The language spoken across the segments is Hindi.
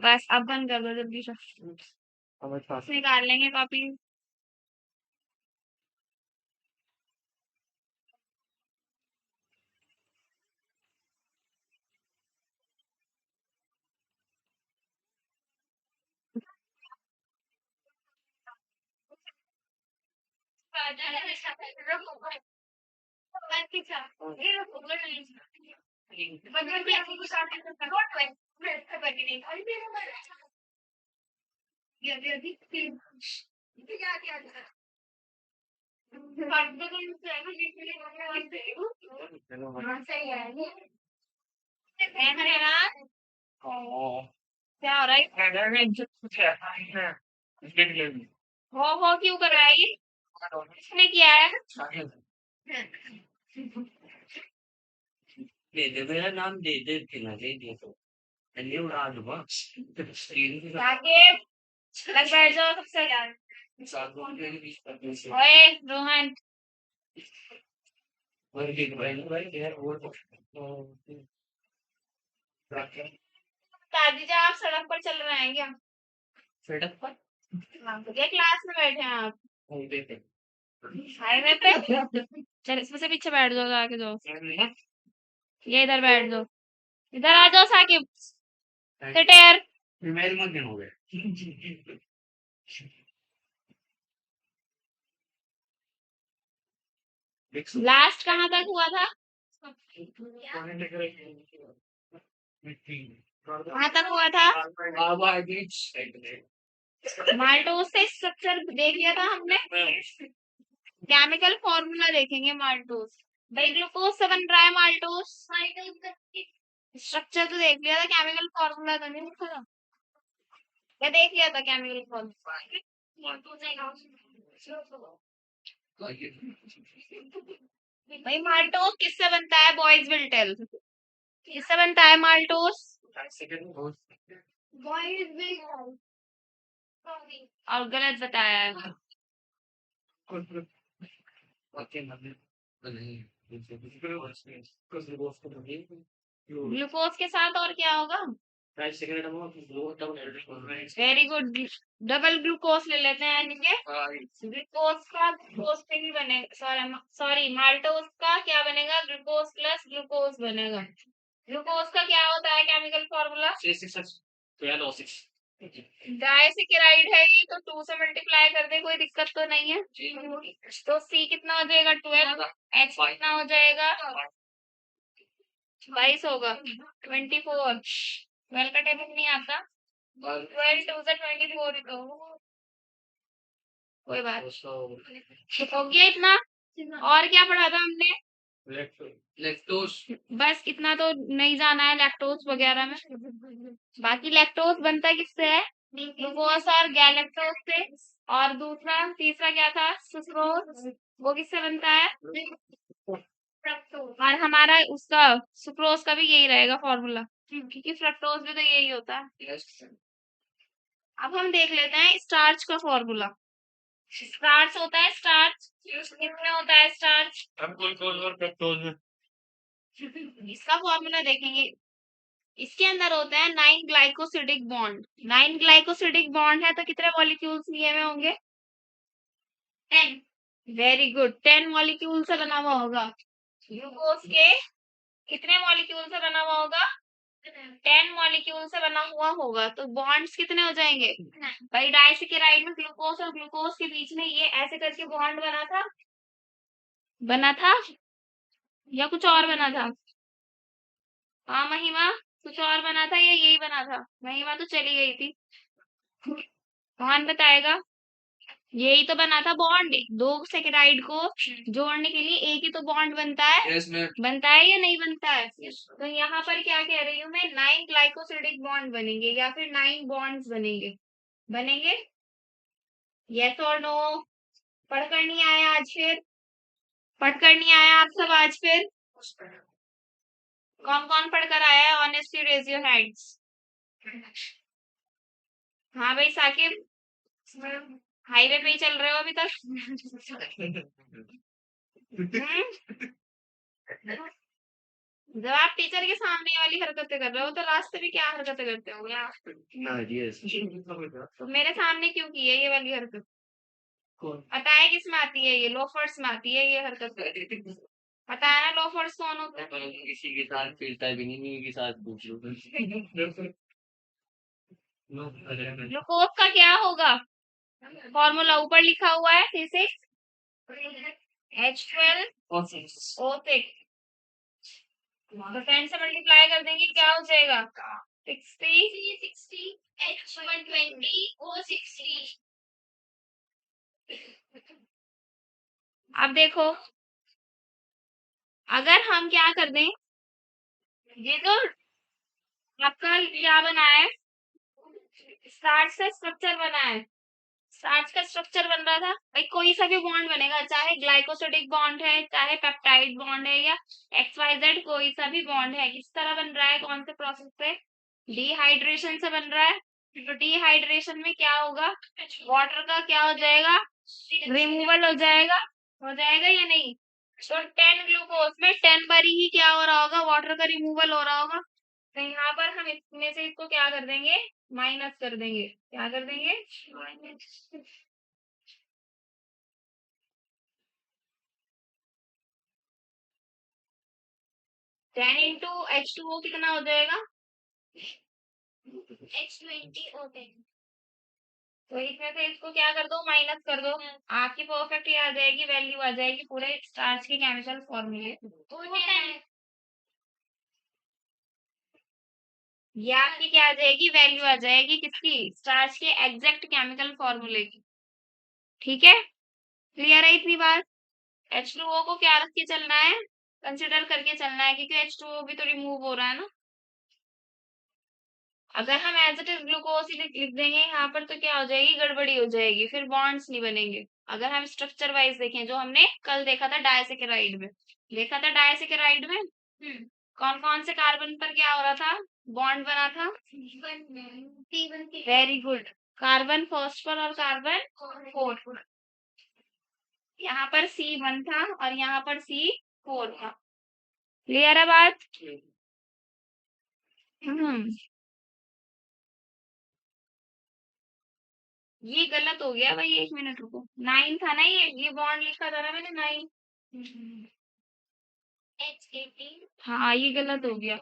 बस अब बंद कर दो जल्दी से। निकाल लेंगे कॉपी। क्या हो रहा है? हो क्यों कर रहा है ये? किसने किया है? साकिब, लग बैठ जाओ सबसे। ओए रोहन, दादी जी आप सड़क पर चल रहे हैं क्या? हाँ, ये क्लास में बैठे हैं आप? हाईवे पे? चल इसमें से पीछे बैठ जाओ, आके जाओ। ये इधर बैठ जाओ। इधर आ जाओ साकिब। Sit here. लास्ट कहाँ तक हुआ था? कहाँ तक हुआ था? माल्टोस से स्ट्रक्चर देख लिया था हमने। केमिकल फॉर्मूला देखेंगे माल्टोस। भाई ग्लूकोज से बन रहा है माल्टोस। स्ट्रक्चर तो देख लिया था, केमिकल फॉर्मूला तो नहीं देखा था। क्या देख लिया था केमिकल फॉर्मूला? भाई माल्टोस किससे बनता है? Boys will tell. किससे बनता है माल्टोस? Boys will. और गलत बताया है। ग्लूकोज के साथ और क्या होगा? Very good. डबल ग्लूकोज ले लेते हैं ठीक है। ग्लूकोज का ग्लूकोज पे भी बनेगा, सॉरी सॉरी, माल्टोज का क्या बनेगा? ग्लूकोज प्लस ग्लूकोज बनेगा। ग्लूकोज का क्या होता है केमिकल फॉर्मूला? डाइसेकेराइड है ये, तो 2 से मल्टीप्लाई कर दे, कोई दिक्कत तो नहीं है। तो सी कितना हो जाएगा? 12। एच कितना हो जाएगा? 22 होगा। 24। 12 का टेबल नहीं आता। 12 2 से 24 ही तो। कोई बात हो गया इतना। और क्या पढ़ा था हमने? बस इतना तो नहीं जाना है लैक्टोज वगैरह में। बाकी लैक्टोज बनता किससे है? ग्लूकोज और गैलेक्टोज से। और दूसरा तीसरा क्या था? सुक्रोज। वो किससे बनता है? और हमारा उसका सुक्रोज का भी यही रहेगा फॉर्मूला, क्योंकि फ्रक्टोज भी तो यही होता है। अब हम देख लेते हैं स्टार्च का फॉर्मूला। स्टार्च होता है स्टार्च। कितने होता है स्टार्च? इसका फॉर्मूला देखेंगे। इसके अंदर होता है 9 ग्लाइकोसिडिक बॉन्ड। 9 ग्लाइकोसिडिक बॉन्ड है तो कितने मॉलिक्यूल्स लिए हुए होंगे? 10। वेरी गुड, 10 मॉलिक्यूल से बना हुआ होगा। ग्लूकोज के कितने मॉलिक्यूल से बना हुआ होगा? 10 मॉलिक्यूल से बना हुआ होगा, तो बॉन्ड्स कितने हो जाएंगे? भाई डाइसैकेराइड में ग्लूकोज और ग्लूकोज के बीच में ये ऐसे करके बॉन्ड बना था। बना था या कुछ और बना था? हाँ महिमा, कुछ और बना था या यही बना था? महिमा तो चली गई थी। कौन बताएगा? यही तो बना था बॉन्ड। दो सेकेराइड को जोड़ने के लिए एक ही तो बॉन्ड बनता है। बनता है या नहीं बनता है? तो यहाँ पर क्या कह रही हूँ मैं? 9 ग्लाइकोसिडिक बॉन्ड बनेंगे या फिर 9 बॉन्ड्स बनेंगे। बनेंगे? यस और नो? पढ़कर नहीं आए आज फिर? पढ़कर नहीं आए आप सब आज फिर? कौन कौन पढ़कर आया है? Honestly raise your hands. हाँ भाई साकिब, हाईवे पे ही चल रहे हो अभी तक? हम्म? जब आप टीचर के सामने ये वाली हरकतें कर रहे हो तो रास्ते में क्या हरकतें करते हो आप? तो मेरे सामने क्यों की है ये वाली हरकत? पता है किस में आती है? ये लोफर्स में आती है ये हरकत। पता है ना लोफर्स कौन होता है? किसी के साथ फिरता भी नहीं, नहीं के साथ पूछ लो। ग्लूकोज का क्या होगा? फॉर्मूला ऊपर लिखा हुआ है C6H12O6। तो 10 से मल्टीप्लाई कर देंगे क्या हो जाएगा? 60 H120O60। अब देखो, अगर हम क्या कर दें, ये जो आपका क्या बना है, स्टार्च से स्ट्रक्चर बना है, स्टार्च का स्ट्रक्चर बन रहा था भाई, कोई सा भी बॉन्ड बनेगा, चाहे ग्लाइकोसिडिक बॉन्ड है, चाहे पेप्टाइड बॉन्ड है, या XYZ कोई सा भी बॉन्ड है, किस तरह बन रहा है, कौन से प्रोसेस से? डिहाइड्रेशन से बन रहा है। तो डिहाइड्रेशन में क्या होगा? वाटर का क्या हो जाएगा? रिमूवल हो जाएगा या नहीं? तो 10 ग्लूकोज में 10 बार ही क्या हो रहा होगा? वाटर का रिमूवल हो रहा होगा। तो यहाँ पर हम इसमें से इसको क्या कर देंगे? माइनस कर देंगे। क्या कर देंगे? माइनस। 10 इंटू H2O कितना हो जाएगा? H20O10। तो इसमें से इसको क्या कर दो? माइनस कर दो। आपकी परफेक्ट ये आ जाएगी, वैल्यू आ जाएगी पूरे स्टार्च के केमिकल फॉर्मूले। ये आपकी क्या आ जाएगी? वैल्यू आ जाएगी किसकी? स्टार्च के एग्जैक्ट केमिकल फॉर्मूले की। ठीक है, क्लियर है इतनी बात? H2O को क्या रख के चलना है? कंसिडर करके चलना है, क्योंकि H2O भी तो रिमूव हो रहा है ना। अगर हम एज इट इज ग्लूकोज ही लिख देंगे यहाँ पर तो क्या हो जाएगी? गड़बड़ी हो जाएगी, फिर बॉन्ड्स नहीं बनेंगे। अगर हम स्ट्रक्चर वाइज देखें, जो हमने कल देखा था डायसेकेराइड में, देखा था डायसेकेराइड में कौन कौन से कार्बन पर क्या हो रहा था? बॉन्ड बना था। Very good. कार्बन फर्स्ट पर और कार्बन फोर्थ पर। यहाँ पर C1 था और यहाँ पर C4 था। क्लियर है बात? हम्म। ये गलत हो गया भाई, 1 मिनट रुको। 9 था ना, ये बॉन्ड लिखा था ना मैंने 9। H18। हाँ, ये गलत हो गया।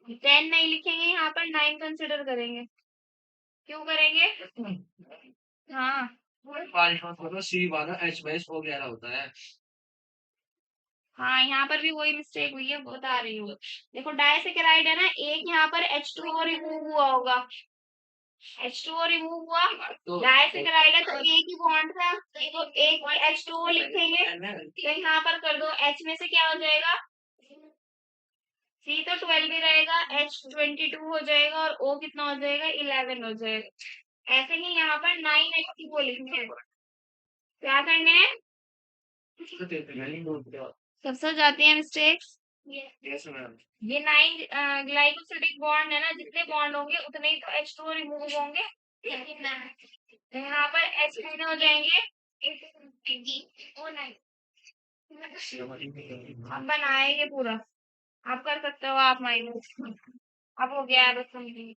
10 नहीं लिखेंगे यहाँ पर, 9 कंसिडर करेंगे। क्यों करेंगे? हाँ। सी वाला H-O11 होता है। हाँ, यहाँ पर भी वही मिस्टेक हुई है, बता रही हूँ। देखो डाइसेकेराइड है ना, एक यहाँ पर H2O रिमूव हुआ होगा। H2O रिमूव हुआ, डाइसेकेराइड है तो एक ही बॉन्ड था, तो एक H2O लिखेंगे, तो यहाँ पर कर दो। H में से क्या हो जाएगा? C तो 12 ही रहेगा, H22 हो जाएगा, और O कितना हो जाएगा? 11 हो जाएगा। ऐसे ही यहाँ पर 9H2O लिखना है। क्या करने हैं? सबसे जाती है मिस्टेक्स। ये 9 ग्लाइकोसिडिक बॉन्ड है ना, जितने बॉन्ड होंगे उतने ही तो H2O रिमूव होंगे। तो यहाँ पर H कितने हो जाएंगे? अब बनाएंगे पूरा, आप कर सकते हो, आप माइनस। अब हो गया है बस कंप्लीट।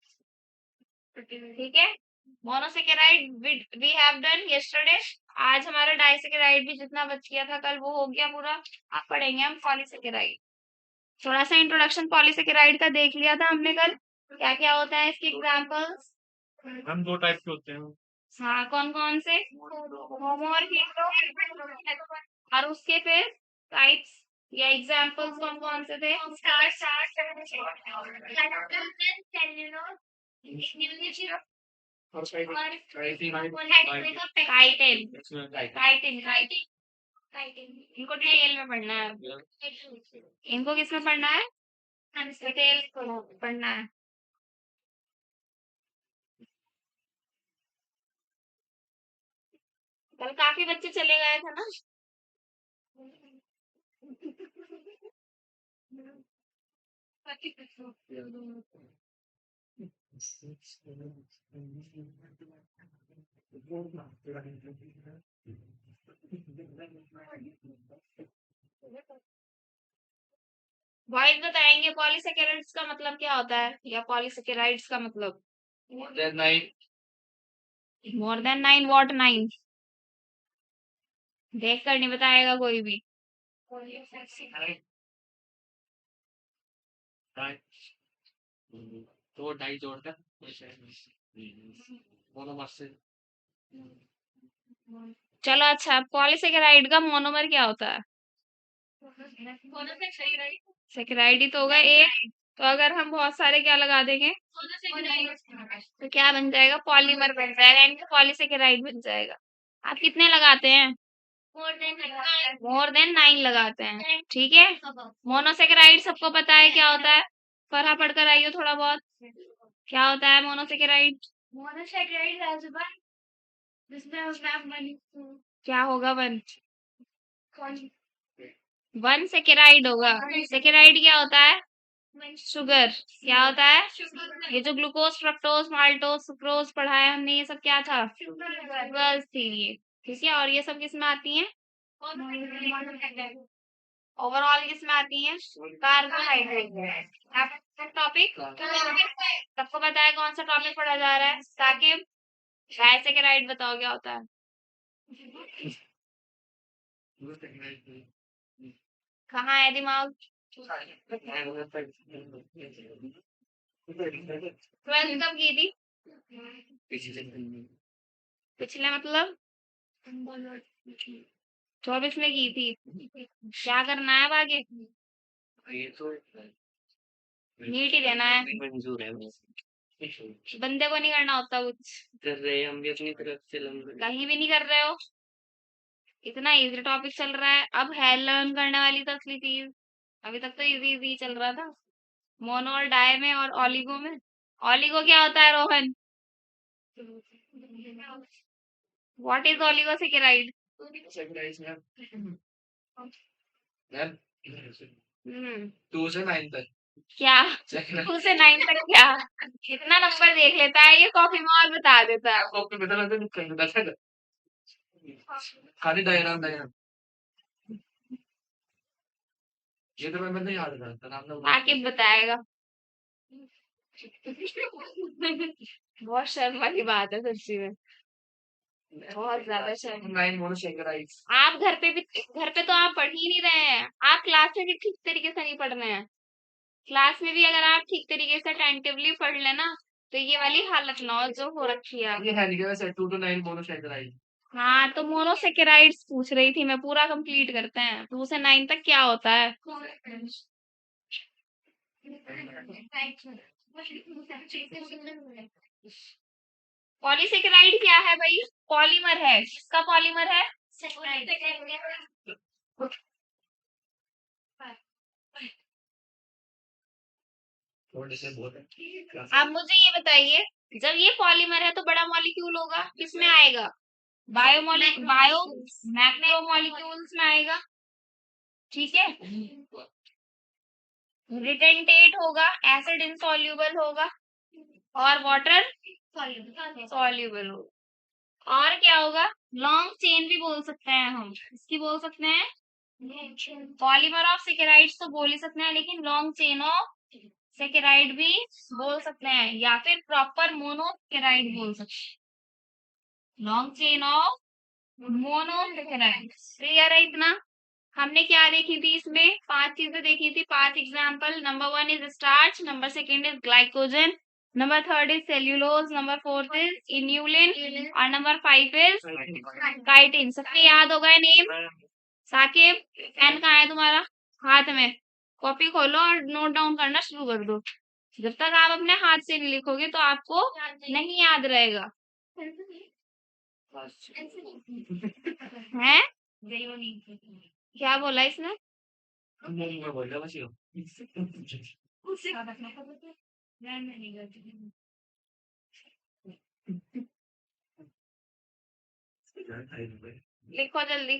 ठीक है, monosaccharide we have done yesterday. आज हमारा डाइसेकेराइड भी जितना बच गया था कल वो हो गया पूरा। अब पढ़ेंगे हम पॉलीसेकेराइड। थोड़ा सा इंट्रोडक्शन पॉलीसेकेराइड का देख लिया था हमने कल, क्या क्या होता है इसके एग्जांपल्स। हम 2 टाइप के होते हैं। हाँ, कौन कौन से? होमो और हेटेरो। और उसके फिर टाइप्स या एग्जांपल्स कौन कौन से थे? काइटिन। Chitin chitin. इनको डिटेल में पढ़ना है। इनको किस में पढ़ना है? डिटेल पढ़ना है। कल काफी बच्चे चले गए थे ना। बॉयज बताएंगे पॉलीसेकेराइड्स का मतलब क्या होता है, या पॉलीसेकेराइड्स का मतलब More than 9. More than 9, what 9? देख कर नहीं बताएगा कोई भी। Right. Right. तो ढाई जोड़कर मोनोमर से चलो अच्छा, पॉलीसेकेराइड का मोनोमर क्या होता है? सेकेराइड ही तो होगा एक। तो अगर हम बहुत सारे क्या लगा देंगे तो क्या बन जाएगा? पॉलीमर बन जाएगा, यानी पॉलीसेकेराइड बन जाएगा। आप कितने लगाते हैं? मोर देन 9 लगाते हैं, ठीक है। मोनोसेकेराइड सबको पता है क्या होता है, पढ़ा पढ़ कर आइयो थोड़ा बहुत। क्या होता है मोनोसेकेराइड? क्या होगा वन? वन सेकेराइड होगा। सेकेराइड क्या होता है? शुगर। क्या होता है? ये जो ग्लूकोज, फ्रक्टोज, माल्टोज, सुक्रोज पढ़ा है हमने, ये सब क्या था? शुगर्स थी ये, ठीक है। और ये सब किस में आती हैं? ओवरऑल किस में आती हैं? कार्बोहाइड्रेट। टॉपिक सबको पता है कौन सा टॉपिक पढ़ा जा रहा है? साकिब, डाइसेकेराइड बताओ क्या होता है? कहाँ है दिमाग? 12th कब की थी? पिछले मतलब 24 में की थी। क्या करना है अब आगे? ये तो नीट ही देना है। मंजूर है बंदे को नहीं करना होता कुछ। कर रहे हैं हम भी अपनी तरफ से कहीं भी नहीं कर रहे हो। इतना इजी टॉपिक चल रहा है, अब है लर्न करने वाली तो असली चीज। अभी तक तो इजी इजी चल रहा था। मोनो और डाई में और ओलिगो में। ओलिगो क्या होता है Rohan? What is oligosaccharide? Hmm 2 से 9 तक क्या? 2 से 9 तक क्या? इतना नंबर देख लेता है ये, कॉपी में और बता देता है। आपको बता रहा था कहीं बता था खाली डायग्राम ये तो मैं नहीं याद रहता नाम ना साकिब बताएगा। बहुत शर्म वाली बात है सच्ची में, बहुत ज्यादा शर्म। 9 मोनोसेकेराइड्स आप घर पे तो आप पढ़ ही नहीं रहे हैं। आप क्लास में भी ठीक तरीके से नहीं पढ़ रहे हैं। क्लास में भी अगर आप ठीक तरीके से अटेंटिवली पढ़ लेना तो ये वाली हालत ना हो जो हो रखी है। ये है नहीं वैसे 2 to 9 मोनोसेकेराइड हाँ तो मोनोसेकेराइड्स पूछ रही थी मैं, पूरा कंप्लीट करते हैं। 2 से 9 तक क्या होता है? पॉलीसेकेराइड क्या है भाई? पॉलीमर है। किसका पॉलीमर है? थोड़े से बहुत है आप मुझे ये बताइए, जब ये पॉलीमर है तो बड़ा मॉलिक्यूल होगा, किसमें आएगा? बायो मैक्रो मॉलिक्यूल्स में आएगा, ठीक है। रिटेंटेट होगा, एसिड इनसॉल्युबल होगा, और वाटर सॉल्युबल होगा। और क्या होगा? लॉन्ग चेन भी बोल सकते हैं हम, इसकी बोल सकते हैं पॉलीमर ऑफ सेकेराइड्स तो बोल ही सकते हैं, लेकिन लॉन्ग चेन ऑफ सेकेराइड भी बोल सकते हैं, या फिर प्रॉपर मोनोसेकेराइड बोल सकते हैं। Long chain of monosaccharide. Clear है इतना? हमने क्या देखी थी इसमें? 5 चीजें देखी थी, 5 example. Number 1 is starch, number 2 is glycogen, number 3 is cellulose, number 4 is inulin, और नंबर 5 इज काइटिन। सबके याद हो गए नेम? साकिब, पेन कहाँ है तुम्हारा? हाथ में। कॉपी खोलो और नोट डाउन करना शुरू कर दो। जब तक आप अपने हाथ से नहीं लिखोगे तो आपको नहीं याद रहेगा। हैं? क्या बोला इसने? मैं बोल रहा बस यो लिखो जल्दी।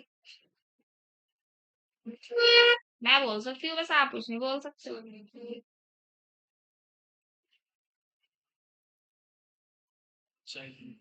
मैं बोल सकती हूँ, बस आप कुछ नहीं बोल सकते हो। चाहिए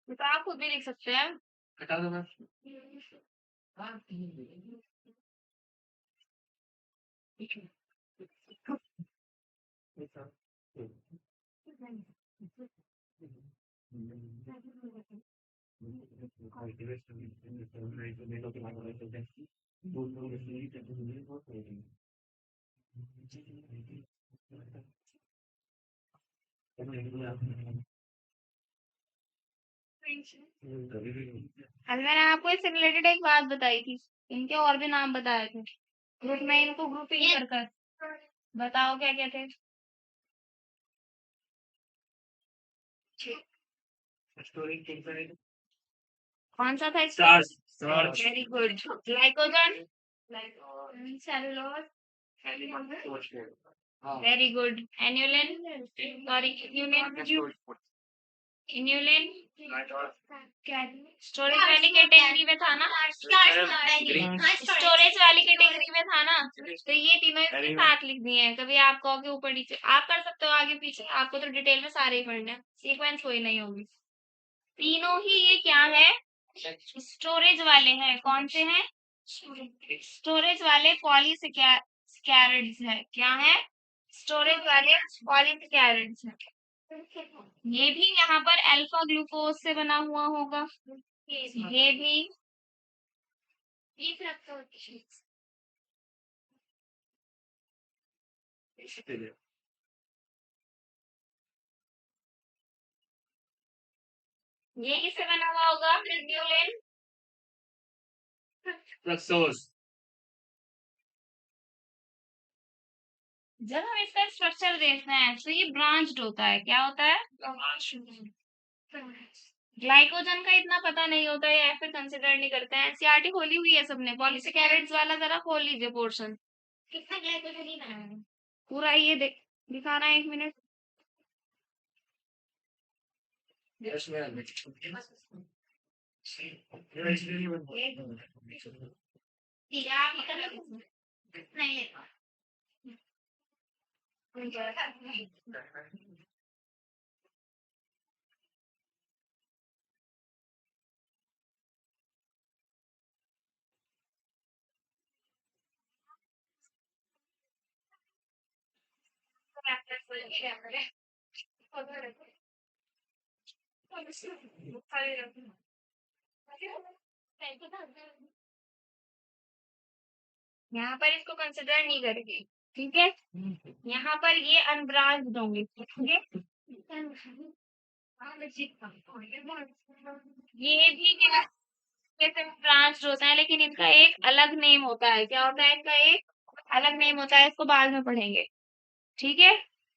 तो आप खुद भी लिख सकते हैं। हटा दो मैम। अभी मैंने आपको इससे रिलेटेड एक बात बताई थी, इनके और भी नाम बताए थे, ग्रुप में इनको ग्रुपिंग कर कर बताओ क्या क्या थे। कौन सा था इसका? Starch very good. Glycogen, cellulose, very good. Inulin, sorry inulin, inulin storage वाली कैटेगरी में था ना, स्टोरेज वाली कैटेगरी में था ना, तो ये तीनों इसके साथ लिख दिए हैं। कभी आप कहोगे ऊपर नीचे आप कर सकते हो, आगे पीछे आपको तो डिटेल में सारे ही पढ़ने हैं, सीक्वेंस कोई नहीं होगी। तीनों ही ये क्या है, स्टोरेज वाले हैं। कौन से हैं? स्टोरेज वाले पॉलीसैकेराइड्स है। क्या है? स्टोरेज वाले पॉलीसैकेराइड्स है। ये भी यहाँ पर अल्फा ग्लूकोज से बना हुआ होगा, ये भी ये किससे बना हुआ होगा? इन्युलिन, फ्रक्टोज जब हम इसका स्ट्रक्चर देखते हैं तो ये ब्रांच्ड होता है। क्या होता है? ग्लाइकोजन का इतना पता नहीं होता है या फिर कंसिडर नहीं करते हैं। एनसीईआरटी खोली हुई है सबने, पॉलीसैकेराइड्स वाला जरा खोल लीजिए पोर्शन। कितना ग्लाइकोजन है पूरा, ये दिखाना है, 1 मिनट। यस मैम ठीक है, आप नहीं लेता। यहाँ पर इसको कंसिडर नहीं करेंगे, ठीक है। यहाँ पर ये अनब्रांच्ड होंगे, ठीक है। ये भी कैसे ब्रांच्ड होता है, लेकिन इनका एक अलग नेम होता है। क्या होता है? इनका एक अलग नेम होता है, इसको बाद में पढ़ेंगे, ठीक है।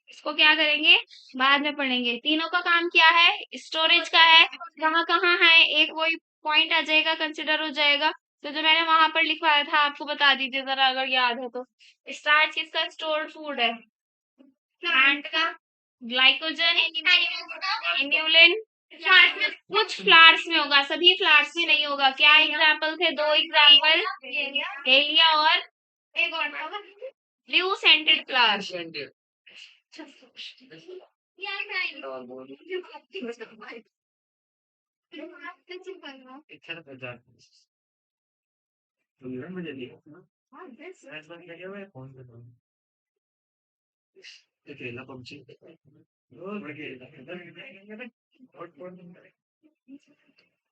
इसको क्या करेंगे? बाद में पढ़ेंगे। तीनों का काम क्या है? स्टोरेज का है। कहाँ कहाँ है एक वही पॉइंट आ जाएगा, कंसिडर हो जाएगा। तो जो मैंने वहां पर लिखवाया था आपको बता दीजिए जरा, अगर याद है तो। स्टार्च किसका स्टोर्ड फूड है? प्लांट का। ग्लाइकोजन, इन्युलिन कुछ फ्लावर्स में होगा, सभी फ्लावर्स में नहीं होगा। क्या एग्जाम्पल थे? 2 एग्जाम्पल, डेलिया और ब्लू सेंटेड फ्लावर। अकेला पबजी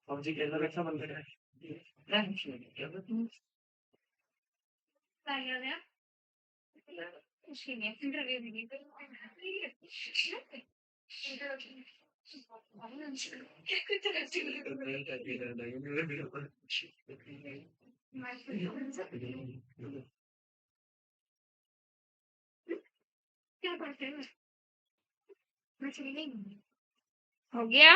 पबजी खेलना कैसा बंद है हो गया।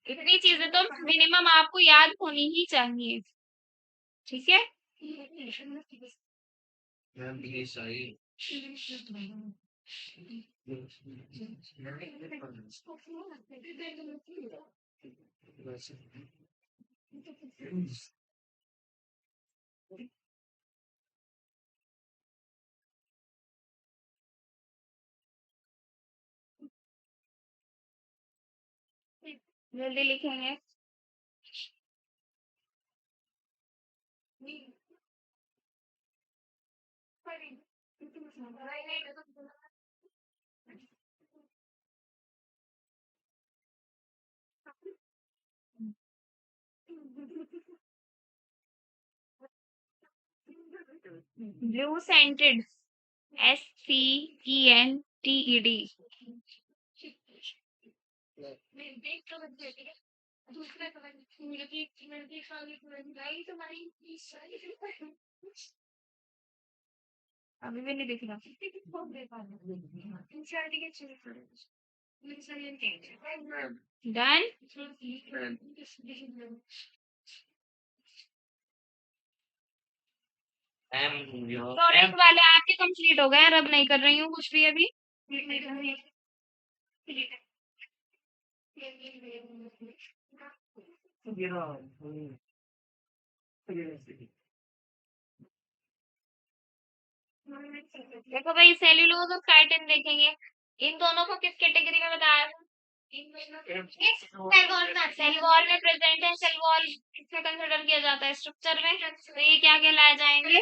इतनी चीजें तो मिनिमम आपको याद होनी ही चाहिए, ठीक है। मैम प्लीज आई जल्दी लिखेंगे। Blue scented, SCENTED। अभी भी नहीं दिख रहा। डन। स्टोरेज वाले आपके कंप्लीट हो गए, अब नहीं कर रही हूँ कुछ भी अभी। देखो भाई, सेल्यूलोज और काइटिन देखेंगे, इन दोनों को किस कैटेगरी में बताया था? सेल वॉल में प्रेजेंट है। सेल वॉल किसमें कंसिडर किया जाता है? स्ट्रक्चर में। तो ये क्या कहलाए जाएंगे?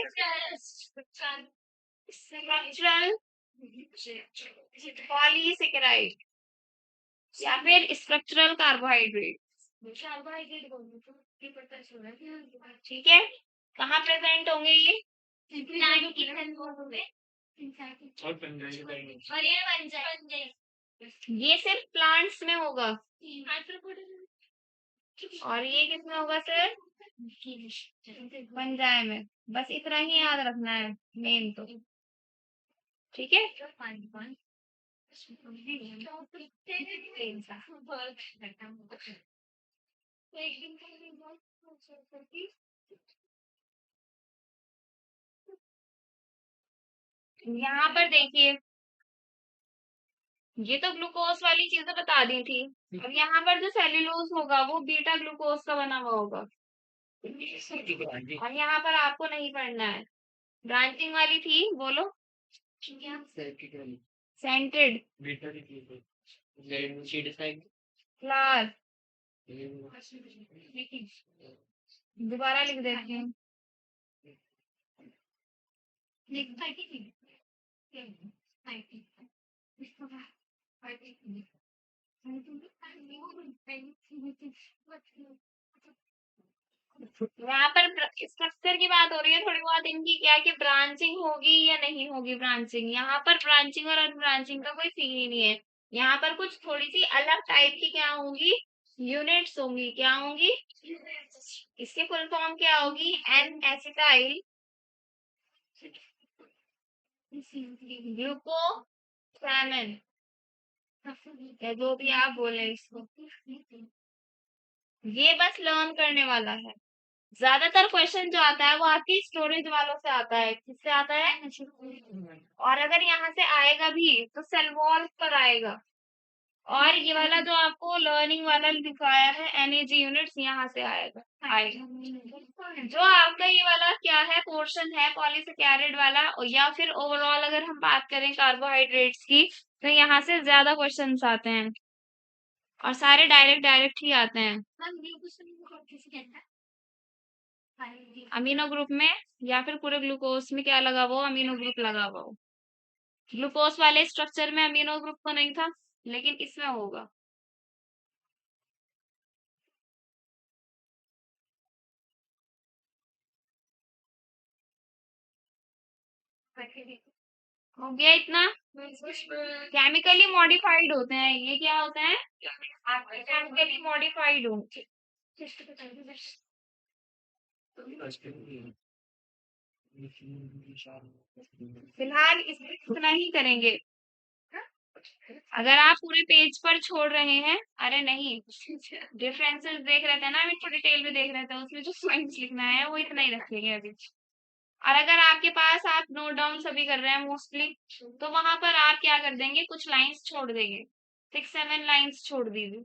स्ट्रक्चरल पॉलीसेकेराइड या फिर स्ट्रक्चरल कार्बोहाइड्रेट। ठीक है, कहाँ प्रेजेंट होंगे ये? ये सिर्फ प्लांट्स में होगा, और ये किसमें होगा सर? फंजाई में। बस इतना ही याद रखना है मेन तो। ठीक है, यहाँ पर देखिए, ये तो ग्लूकोज वाली चीजें बता दी थी। अब यहाँ पर जो सेल्यूलोज होगा वो बीटा ग्लूकोज का बना हुआ होगा, और यहाँ पर आपको नहीं पढ़ना है। ब्रांचिंग वाली थी, बोलो। सेंटेड फ्लावर, दोबारा लिख देती हूँ। यहाँ पर स्ट्रक्चर की बात हो रही है थोड़ी बहुत इनकी, क्या कि ब्रांचिंग होगी या नहीं होगी ब्रांचिंग। यहाँ पर ब्रांचिंग और अनब्रांचिंग का कोई सीन ही नहीं है। यहाँ पर कुछ थोड़ी सी अलग टाइप की क्या होंगी? यूनिट्स होंगी। क्या होंगी? इसकी फुल फॉर्म क्या होगी? एन एसिटाइल ग्लूकोसामिन, या जो भी आप बोले इसको। ये बस लर्न करने वाला है। ज्यादातर क्वेश्चन जो आता है वो आपकी स्टोरेज वालों से आता है। किससे आता है? और अगर यहाँ से आएगा भी तो सेल वॉल पर आएगा। और ये वाला जो आपको लर्निंग वाला दिखाया है NAG यूनिट्स, यहाँ से आएगा। जो आपका ये वाला क्या है पोर्शन है पॉलीसेकेराइड वाला, या फिर ओवरऑल अगर हम बात करें कार्बोहाइड्रेट्स की, तो यहाँ से ज्यादा क्वेश्चंस आते हैं, और सारे डायरेक्ट डायरेक्ट ही आते हैं। अमीनो ग्रुप में या फिर पूरे ग्लूकोज में क्या लगा हुआ? अमीनो ग्रुप लगा हुआ हो। ग्लूकोज वाले स्ट्रक्चर में अमीनो ग्रुप तो नहीं था, लेकिन इसमें होगा। हो गया इतना? केमिकली मॉडिफाइड होते हैं ये। क्या होते हैं? केमिकली मॉडिफाइड हो। फिलहाल इतना ही करेंगे। अगर आप पूरे पेज पर छोड़ रहे हैं, अरे नहीं, डिफरेंसेस देख रहे थे ना, अभी थोड़ी डिटेल में देख रहे थे, उसमें जो पॉइंट्स लिखना है वो इतना ही रखेंगे अभी। और अगर आपके पास आप नोट डाउन सभी कर रहे हैं मोस्टली, तो वहां पर आप क्या कर देंगे, कुछ लाइंस छोड़ देंगे, 6-7 लाइंस छोड़ दीजिए।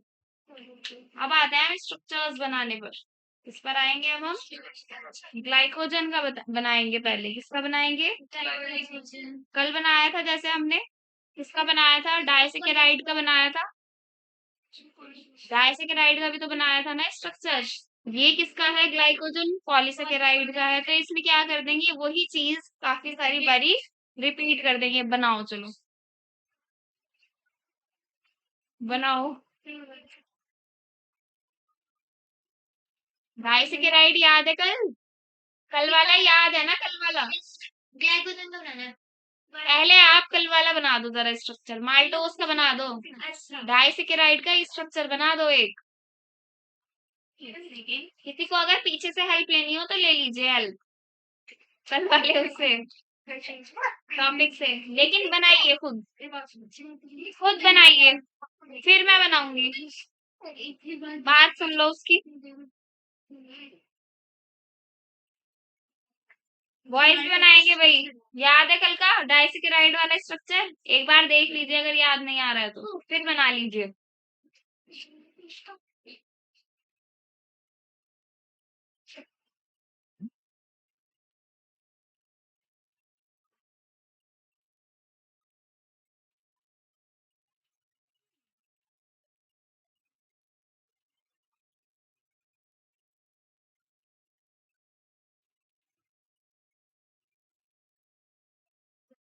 अब आते हैं स्ट्रक्चर्स बनाने पर। किस पर आएंगे अब हम? ग्लाइकोजन का बनाएंगे। पहले किसका बनाएंगे? कल बनाया था जैसे हमने, किसका बनाया था? डाइसेकेराइड का बनाया था। डाइसेकेराइड का भी तो बनाया था ना स्ट्रक्चर। ये किसका है? ग्लाइकोजन पॉलीसेकेराइड का है। तो इसमें क्या कर देंगे, वही चीज काफी सारी बारी रिपीट कर देंगे। बनाओ, चलो बनाओ। डाइसेकेराइड याद है? कल कल वाला याद है ना? कल वाला ग्लाइकोजन का बनाना है। पहले आप कल वाला बना दो जरा स्ट्रक्चर, माल्टोस का बना दो। डाइसेकेराइड का स्ट्रक्चर बना दो एक। किसी को अगर पीछे से हेल्प लेनी हो तो ले लीजिए हेल्प, कल वाले उससे टॉपिक से। लेकिन बनाइए खुद, खुद बनाइए, फिर मैं बनाऊंगी। बात सुन लो उसकी। वॉइस भी बनाएंगे भाई। याद है कल का डाइसेकेराइड वाला स्ट्रक्चर? एक बार देख लीजिए, अगर याद नहीं आ रहा है तो फिर बना लीजिए।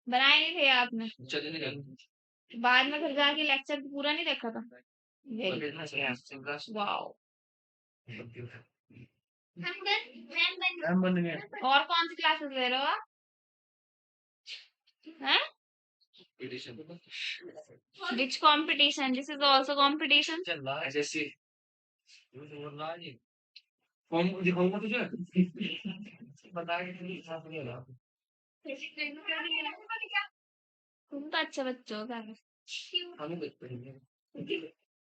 बनाए नहीं थे आपने? चलिए निकल। बाद में फिर जाके लेक्चर पूरा नहीं देखा था? वाओ। मैम बन गए। और कौन सी क्लासेस ले रहे हो आप? हैं? Which competition? This is also competition. चल रहा है जैसे फॉर्म दिखाऊंगा तुझे। बता के साथ नहीं रहा। तुम तो अच्छे बच्चे हो क्या? हम देखते हैं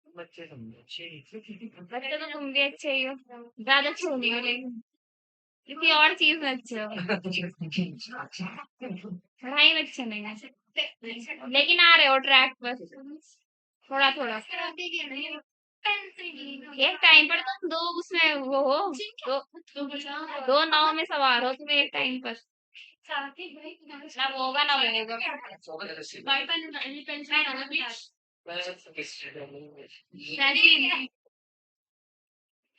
बच्चे समझे। बच्चे तो तुम भी अच्छे ही हो, ज्यादा अच्छे नहीं हो लेकिन किसी और चीज में अच्छे हो, पढ़ाई में अच्छे नहीं है, लेकिन आ रहे हो ट्रैक पर थोड़ा थोड़ा। एक टाइम पर तुम दो उसमें वो हो, दो दो नाव में सवार हो तुम एक टाइम पर। ना वो होगा ना वो होगा। सचिन,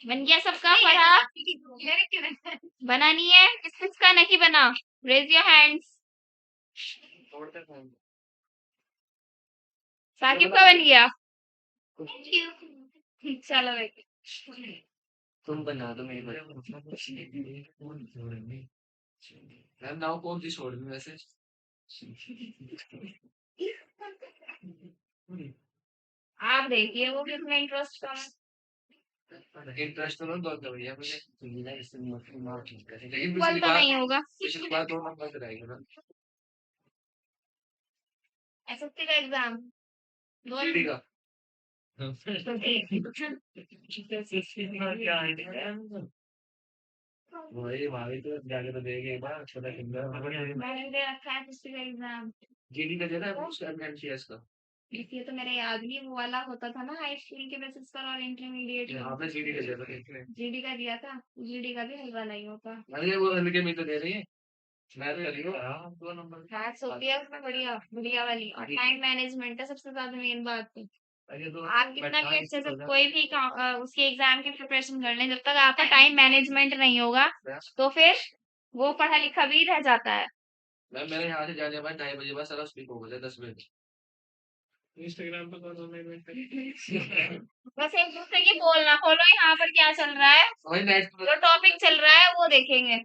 बन गया सबका पढ़ा? बना नहीं है? किस किसका नहीं बना? Raise your hands. साकिब का बन गया? चलो भाई। तुम बना दो मेरी मैम नाउ कौन सी छोड़ दूं वैसे। आप देखिए वो कितना इंटरेस्ट का है। इंटरेस्ट तो बहुत बढ़िया मुझे लेकिन इक्वल तो नहीं होगा। पिछली बार 2 नंबर से रहेगा ना। एसएससी का एग्जाम दो सीडी का वही भाभी तो जाके तो देखे एक बार छोटा मैंने दे रखा है एसएससी का एग्जाम। जीडी का देना है उसका एमसीएस का। ये तो मेरे याद नहीं, वो वाला होता था ना हाई स्कूल के बेसिस पर और इंटरमीडिएट ये आपने जीडी का दिया था जीडी का दिया था। जीडी का भी हलवा नहीं होता। अरे वो हल्के में तो दे रही है। मैं तो कर रही हूँ 2 नंबर मैथ्स होती है उसमें बढ़िया बढ़िया वाली, और टाइम मैनेजमेंट है सबसे ज्यादा मेन बात। अरे तो आप कितना भी अच्छे से कोई भी उसके एग्जाम की प्रिपरेशन कर लें, जब तक आपका टाइम मैनेजमेंट नहीं होगा तो फिर वो पढ़ा लिखा भी रह जाता है। मैम मेरे यहाँ से जाने के बाद 2:30 बजे बाद सारा स्पीक हो गया 10 बजे इंस्टाग्राम पर कौन बस एक दूसरे की बोलना खोलो, यहाँ पर क्या चल रहा है, जो टॉपिक चल रहा है वो देखेंगे।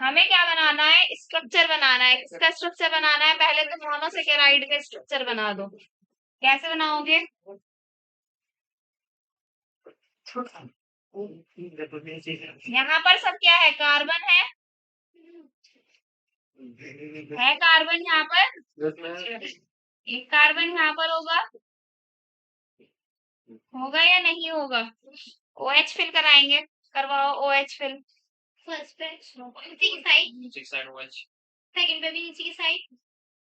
हमें क्या बनाना है? स्ट्रक्चर बनाना है। किसका स्ट्रक्चर बनाना है? पहले तो मोनोसेकेराइड का स्ट्रक्चर बना दो। कैसे बनाओगे? यहाँ पर सब क्या है? कार्बन है कार्बन यहाँ पर। एक कार्बन यहाँ पर होगा, होगा या नहीं होगा? OH फिल कराएंगे, करवाओ OH फिल। फर्स्ट पे नीचे की साइड, नीचे की साइड OH, सेकंड पे भी नीचे की साइड,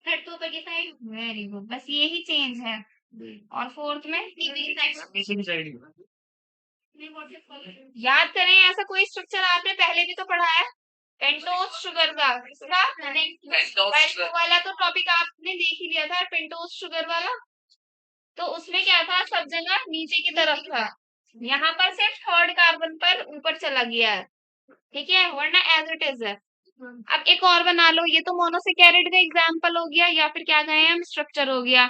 थर्ड पे ऊपर की साइड। वेरी गुड, बस यही चेंज है। और फोर्थ में नीचे की साइड। नीचे की साइड याद करें, ऐसा कोई स्ट्रक्चर आपने पहले भी तो पढ़ा है, पेंटोज शुगर का। किसका? पेंटोज वाला तो टॉपिक आपने देख ही लिया था, पेंटोज शुगर वाला। तो उसमें क्या था, सब जगह नीचे की तरफ था, यहाँ पर सिर्फ थर्ड कार्बन पर ऊपर चला गया है, ठीक है, वरना एज इट इज है। अब एक और बना लो, ये तो मोनोसेकेराइड का एग्जांपल हो गया, या फिर क्या कहें हम, स्ट्रक्चर हो गया।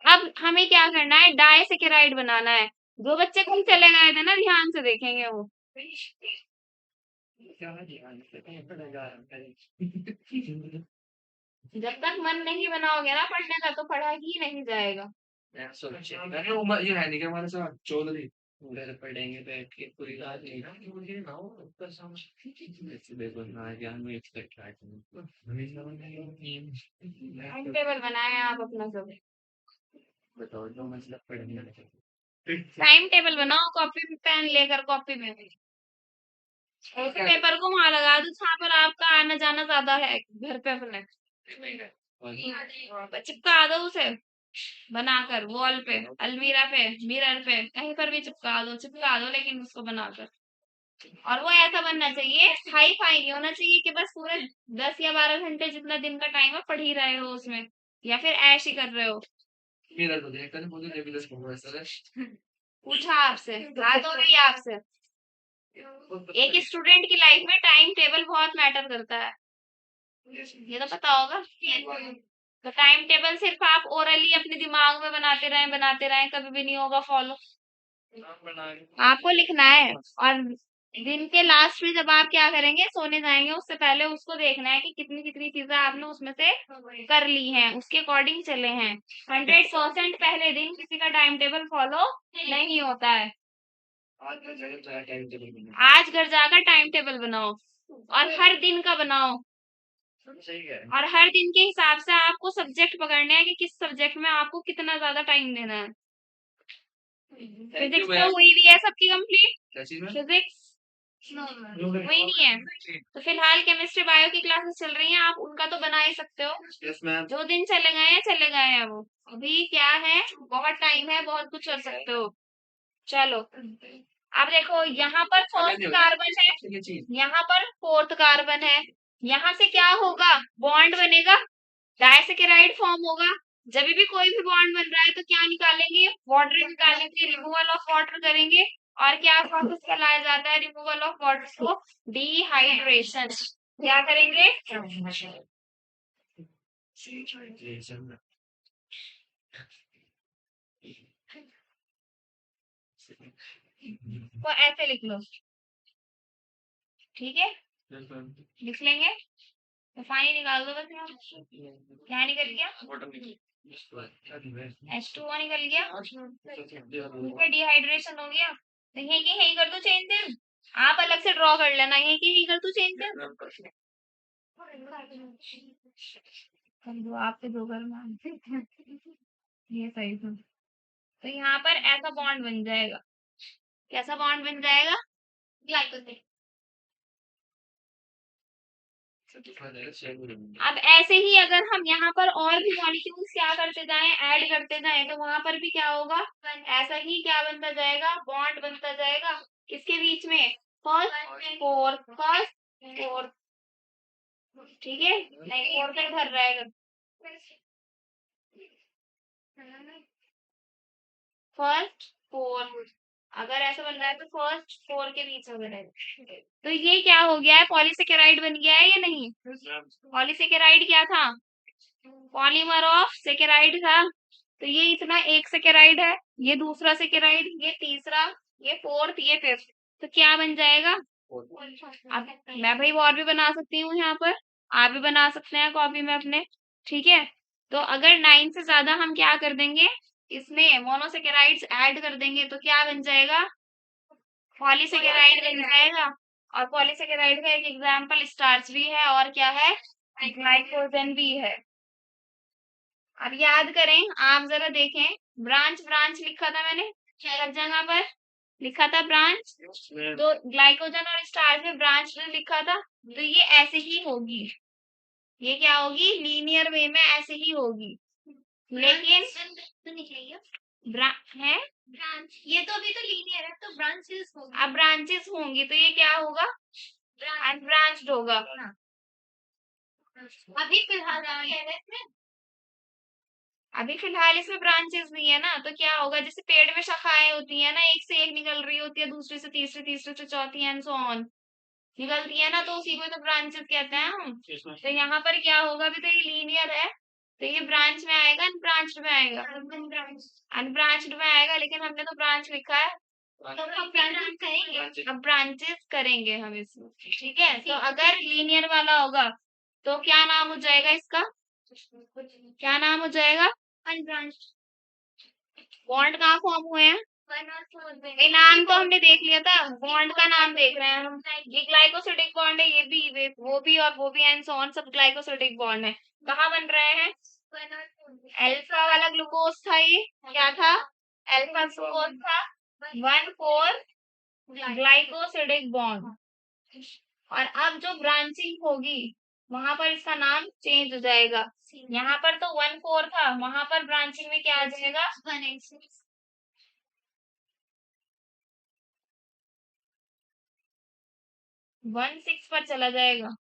अब हमें क्या करना है, डाइसेकेराइड बनाना है। जो बच्चे कल चले गए थे ना, ध्यान से देखेंगे वो। जब तक मन नहीं बनाओगे ना पढ़ने का, तो पढ़ा ही नहीं जाएगा। ये है नहीं क्या हमारे साथ चौधरी उधर पढ़ेंगे बैठ के पूरी रात नहीं ना कि मुझे ना हो ऊपर समझ देखो ना ज्ञान में एक्सपेक्ट टाइम टेबल बनाए आप अपना सब। बताओ जो मतलब पढ़ने टाइम टेबल बनाओ, कॉपी पेन लेकर, कॉपी में उस पेपर को वहां लगा दो जहाँ पर आपका आना जाना ज्यादा है, घर पे अपने चिपका दो उसे, बनाकर वॉल पे, अलमीरा पे, मिरर पे, कहीं पर भी चिपका दो, लेकिन उसको बनाकर। और वो ऐसा बनना चाहिए, हाई फाई नहीं होना चाहिए कि बस पूरे 10 या 12 घंटे जितना दिन का टाइम है पढ़ ही रहे हो उसमें, या फिर ऐश ही कर रहे हो। मेरा तो देखता नहीं मुझे नेबुलस प्रोफेसर है पूछा आपसे, बात हो रही है आपसे। एक स्टूडेंट की लाइफ में टाइम टेबल बहुत मैटर करता है, ये तो पता होगा। तो टाइम टेबल सिर्फ आप ओरली अपने दिमाग में बनाते रहें, कभी भी नहीं होगा फॉलो। आपको लिखना है, और दिन के लास्ट में जब आप क्या करेंगे, सोने जाएंगे उससे पहले उसको देखना है कि कितनी कितनी चीजें आपने उसमें से कर ली हैं, उसके अकॉर्डिंग चले हैं। 100% पहले दिन किसी का टाइम टेबल फॉलो नहीं होता है। आज घर जाकर टाइम टेबल बनाओ, और हर दिन का बनाओ, और हर दिन के हिसाब से आपको सब्जेक्ट पकड़ना है कि किस सब्जेक्ट में आपको कितना ज्यादा टाइम देना है। फिजिक्स तो हुई भी है सबकी कंप्लीट, फिजिक्स वही नहीं है, तो फिलहाल केमिस्ट्री बायो की क्लासेस चल रही हैं, आप उनका तो बना ही सकते हो। जो दिन चले गए हैं वो, अभी क्या है, बहुत टाइम है, बहुत कुछ कर सकते हो। चलो, अब देखो, यहाँ पर फर्स्ट कार्बन है, यहाँ पर फोर्थ कार्बन है, यहाँ से क्या होगा, बॉन्ड बनेगा, डाइसेकेराइड फॉर्म होगा। जब भी कोई भी बॉन्ड बन रहा है तो क्या निकालेंगे, वाटर निकालेंगे, रिमूवल ऑफ वाटर करेंगे। और क्या प्रोसेस कहलाया जाता है रिमूवल ऑफ वाटर को, डिहाइड्रेशन। क्या करेंगे, तो ऐसे लिख लो, ठीक है, लिख लेंगे। तो पानी निकाल दो बस यहाँ। क्या निकल गया, H2O निकल गया, ठीक है, डिहाइड्रेशन हो गया। तो यही की यही कर दो चेंज, आप अलग से ड्रॉ कर लेना, यही की यही कर दो चेंज, कर दो, आपके दो घर में ये सही था। तो यहाँ पर ऐसा बॉन्ड बन जाएगा, कैसा बॉन्ड बन जाएगा, ग्लाइकोसिल। अब ऐसे ही अगर हम यहाँ पर और भी मॉलिक्यूल्स क्या करते जाएं, ऐड करते जाएं, तो वहां पर भी क्या होगा, ऐसा ही क्या बनता जाएगा, बॉन्ड बनता जाएगा। किसके बीच में, फर्स्ट फोर्थ, ठीक है, नहीं फोर्थ तक भर रहेगा, फर्स्ट फोर, अगर ऐसा बन रहा है तो फर्स्ट फोर के बीच में रहेगा। तो ये क्या हो गया है, पॉलीसेकेराइड बन गया है या नहीं। पॉलीसेकेराइड क्या था, पॉलीमर ऑफ सेकेराइड था। तो ये इतना एक सेकेराइड है, ये दूसरा सेकेराइड, ये तीसरा, ये फोर्थ, ये फिफ्थ। तो क्या बन जाएगा, अब मैं भाई और भी बना सकती हूँ यहाँ पर, आप भी बना सकते हैं कॉपी में अपने, ठीक है। तो अगर 9 से ज्यादा हम क्या कर देंगे, इसमें मोनोसेकेराइड्स ऐड कर देंगे, तो क्या बन जाएगा, पॉलीसेकेराइड बन जाएगा। और पॉलीसेकेराइड का एक एग्जाम्पल स्टार्च भी है, और क्या है, ग्लाइकोजन भी है। अब याद करें, आप जरा देखें, ब्रांच ब्रांच लिखा था मैंने सब जगह पर, लिखा था ब्रांच, तो ग्लाइकोजन और स्टार्च में ब्रांच लिखा था, तो ये ऐसे ही होगी, ये क्या होगी, लीनियर वे में ऐसे ही होगी। लेकिन तो निकलेगी है ब्रांच, ये तो अभी तो लीनियर है, तो ब्रांचेस होंगी, अब ब्रांचेस होंगी तो ये क्या होगा, अनब्रांच्ड होगा। अभी फिलहाल क्या है इसमें, अभी फिलहाल इसमें ब्रांचेस नहीं है ना, तो क्या होगा, जैसे पेड़ में शाखाएं होती है ना, एक से एक निकल रही होती है, दूसरी से तीसरी, तीसरी से चौथी एंड सो ऑन निकलती है ना, तो उसी को तो ब्रांचेस कहते हैं हम। तो यहाँ पर क्या होगा, अभी तो ये लीनियर है, तो ये ब्रांच में आएगा, अनब्रांच्ड में आएगा, अनब्रांच्ड में आएगा, लेकिन हमने तो ब्रांच लिखा है, तो हम ब्रांचेस करेंगे, अब ब्रांचेस करेंगे हम इसमें, ठीक है। तो अगर लीनियर वाला होगा तो क्या नाम हो जाएगा इसका, क्या नाम हो जाएगा, अनब्रांच्ड। बॉन्ड कहाँ फॉर्म हुए हैं, ये नाम तो हमने देख लिया था, बॉन्ड का नाम देख रहे हैं हम, ये ग्लाइकोसिडिक बॉन्ड है, ये भी, वो भी और वो भी एंड सो ऑन, सब ग्लाइकोसिडिक बॉन्ड है। कहाँ बन रहे हैं, अल्फा वाला ग्लूकोज था, ये क्या था, अल्फा ग्लूकोज था, 1,4 ग्लाइकोसिडिक बॉन्ड। और अब जो ब्रांचिंग होगी वहां पर इसका नाम चेंज हो जाएगा, यहाँ पर तो 1,4 था, वहां पर ब्रांचिंग में क्या आ जाएगा, 1,6 पर चला जाएगा,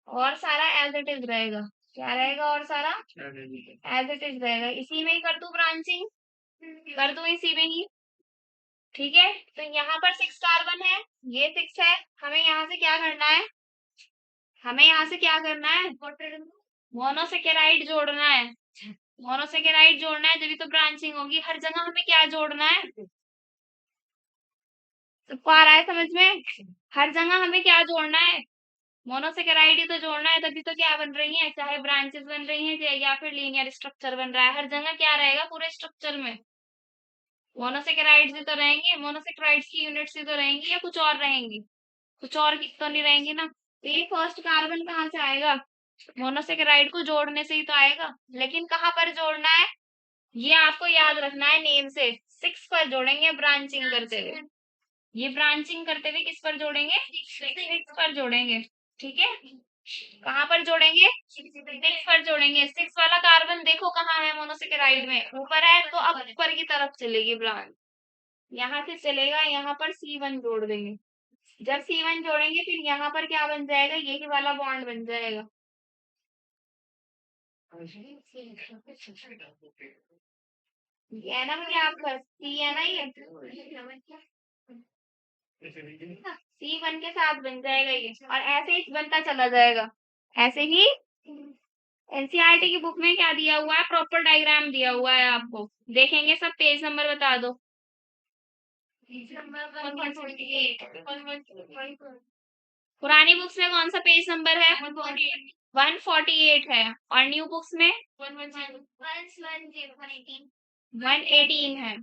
और सारा एज इट इज रहेगा, क्या रहेगा, और सारा एज इट इज रहेगा, इसी में ही कर दूं ब्रांचिंग, कर दूं इसी में ही, ठीक है। तो यहाँ पर 6 कार्बन है, ये 6 है, हमें यहाँ से क्या करना है, हमें यहाँ से क्या करना है, मोनोसेकेराइड जोड़ना है, मोनोसेकेराइड जोड़ना है, जब तो ब्रांचिंग होगी। हर जगह हमें क्या जोड़ना है, सबको आ रहा है समझ में, हर जगह हमें क्या जोड़ना है, मोनोसेकेराइड ही तो जोड़ना है, तभी तो क्या बन रही है, चाहे ब्रांचेस बन रही हैं या फिर लीनियर स्ट्रक्चर बन रहा है, हर जगह क्या रहेगा पूरे स्ट्रक्चर में, मोनोसेकेराइड्स ही तो रहेंगे, मोनोसेकेराइड्स की यूनिट्स ही तो रहेंगी, या कुछ और रहेंगी, कुछ और की तो नहीं रहेंगी ना। तो ये फर्स्ट कार्बन कहाँ से आएगा, मोनोसेकेराइड को जोड़ने से ही तो आएगा, लेकिन कहाँ पर जोड़ना है, ये आपको याद रखना है नेम से, 6 पर जोड़ेंगे ब्रांचिंग करते हुए, ये ब्रांचिंग करते हुए किस पर जोड़ेंगे, 6 पर जोड़ेंगे, ठीक है। कहाँ पर जोड़ेंगे, 6 पर जोड़ेंगे, 6 वाला कार्बन देखो कहाँ है, मोनोसेकेराइड में ऊपर है, तो अब ऊपर की तरफ चलेगी ब्रांच, यहाँ से चलेगा, यहाँ पर C1 जोड़ देंगे, जब C1 जोड़ेंगे फिर यहाँ पर क्या बन जाएगा, यही वाला बॉन्ड बन जाएगा, ये है ना मुझे आपका C है ना, ये C1 के साथ बन जाएगा ये, और ऐसे ही बनता चला जाएगा, ऐसे ही। एनसीईआरटी की बुक में क्या दिया हुआ है, प्रॉपर डायग्राम दिया हुआ है आपको, देखेंगे सब, पेज नंबर बता दो, पुरानी बुक्स में कौन सा पेज नंबर है, 148 है, और न्यू बुक्स में 118 है,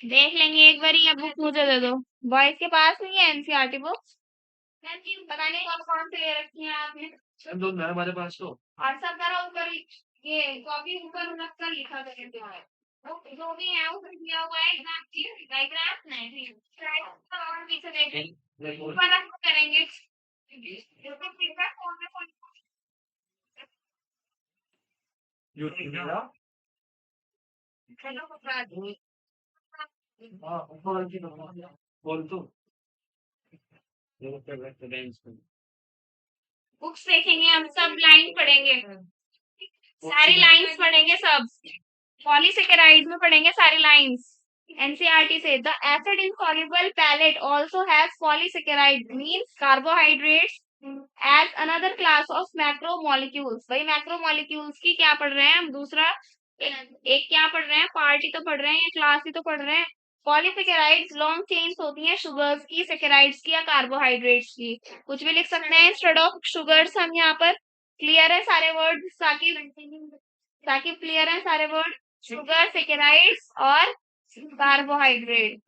देख लेंगे एक बार, या बुक मुझे दे दो, बॉयज के पास नहीं है एनसीईआरटी बुक, पता नहीं कौन कौन से ले रखी है आपने, दो है हमारे पास तो, और सब जरा ऊपर ये कॉपी ऊपर रख कर लिखा करते हैं, जो भी है ऊपर दिया हुआ है एग्जाम डायग्राम नहीं, और पीछे देखें ऊपर रख कर करेंगे, बोल तो बुक्स देखेंगे हम, सब लाइन पढ़ेंगे, सारी लाइंस पढ़ेंगे सब, पॉलीसेकेराइड में पढ़ेंगे सारी लाइंस, एनसीईआरटी से। The acid insoluble pellet also has polysaccharide means carbohydrates as another class of macromolecules, वही मैक्रोमोलिक्यूल्स की क्या पढ़ रहे हैं हम, दूसरा एक क्या पढ़ रहे हैं, पार्ट ही तो पढ़ रहे हैं, या क्लास ही तो पढ़ रहे हैं। पॉलीसेकेराइड्स लॉन्ग चेन्स होती हैं, शुगर्स की, सेकेराइड्स की, या कार्बोहाइड्रेट्स की, कुछ भी लिख सकते हैं इंस्टेड ऑफ शुगर्स हम यहाँ पर। क्लियर है सारे वर्ड साकिब, साकिब क्लियर है सारे वर्ड, शुगर, सेकेराइड्स और कार्बोहाइड्रेट।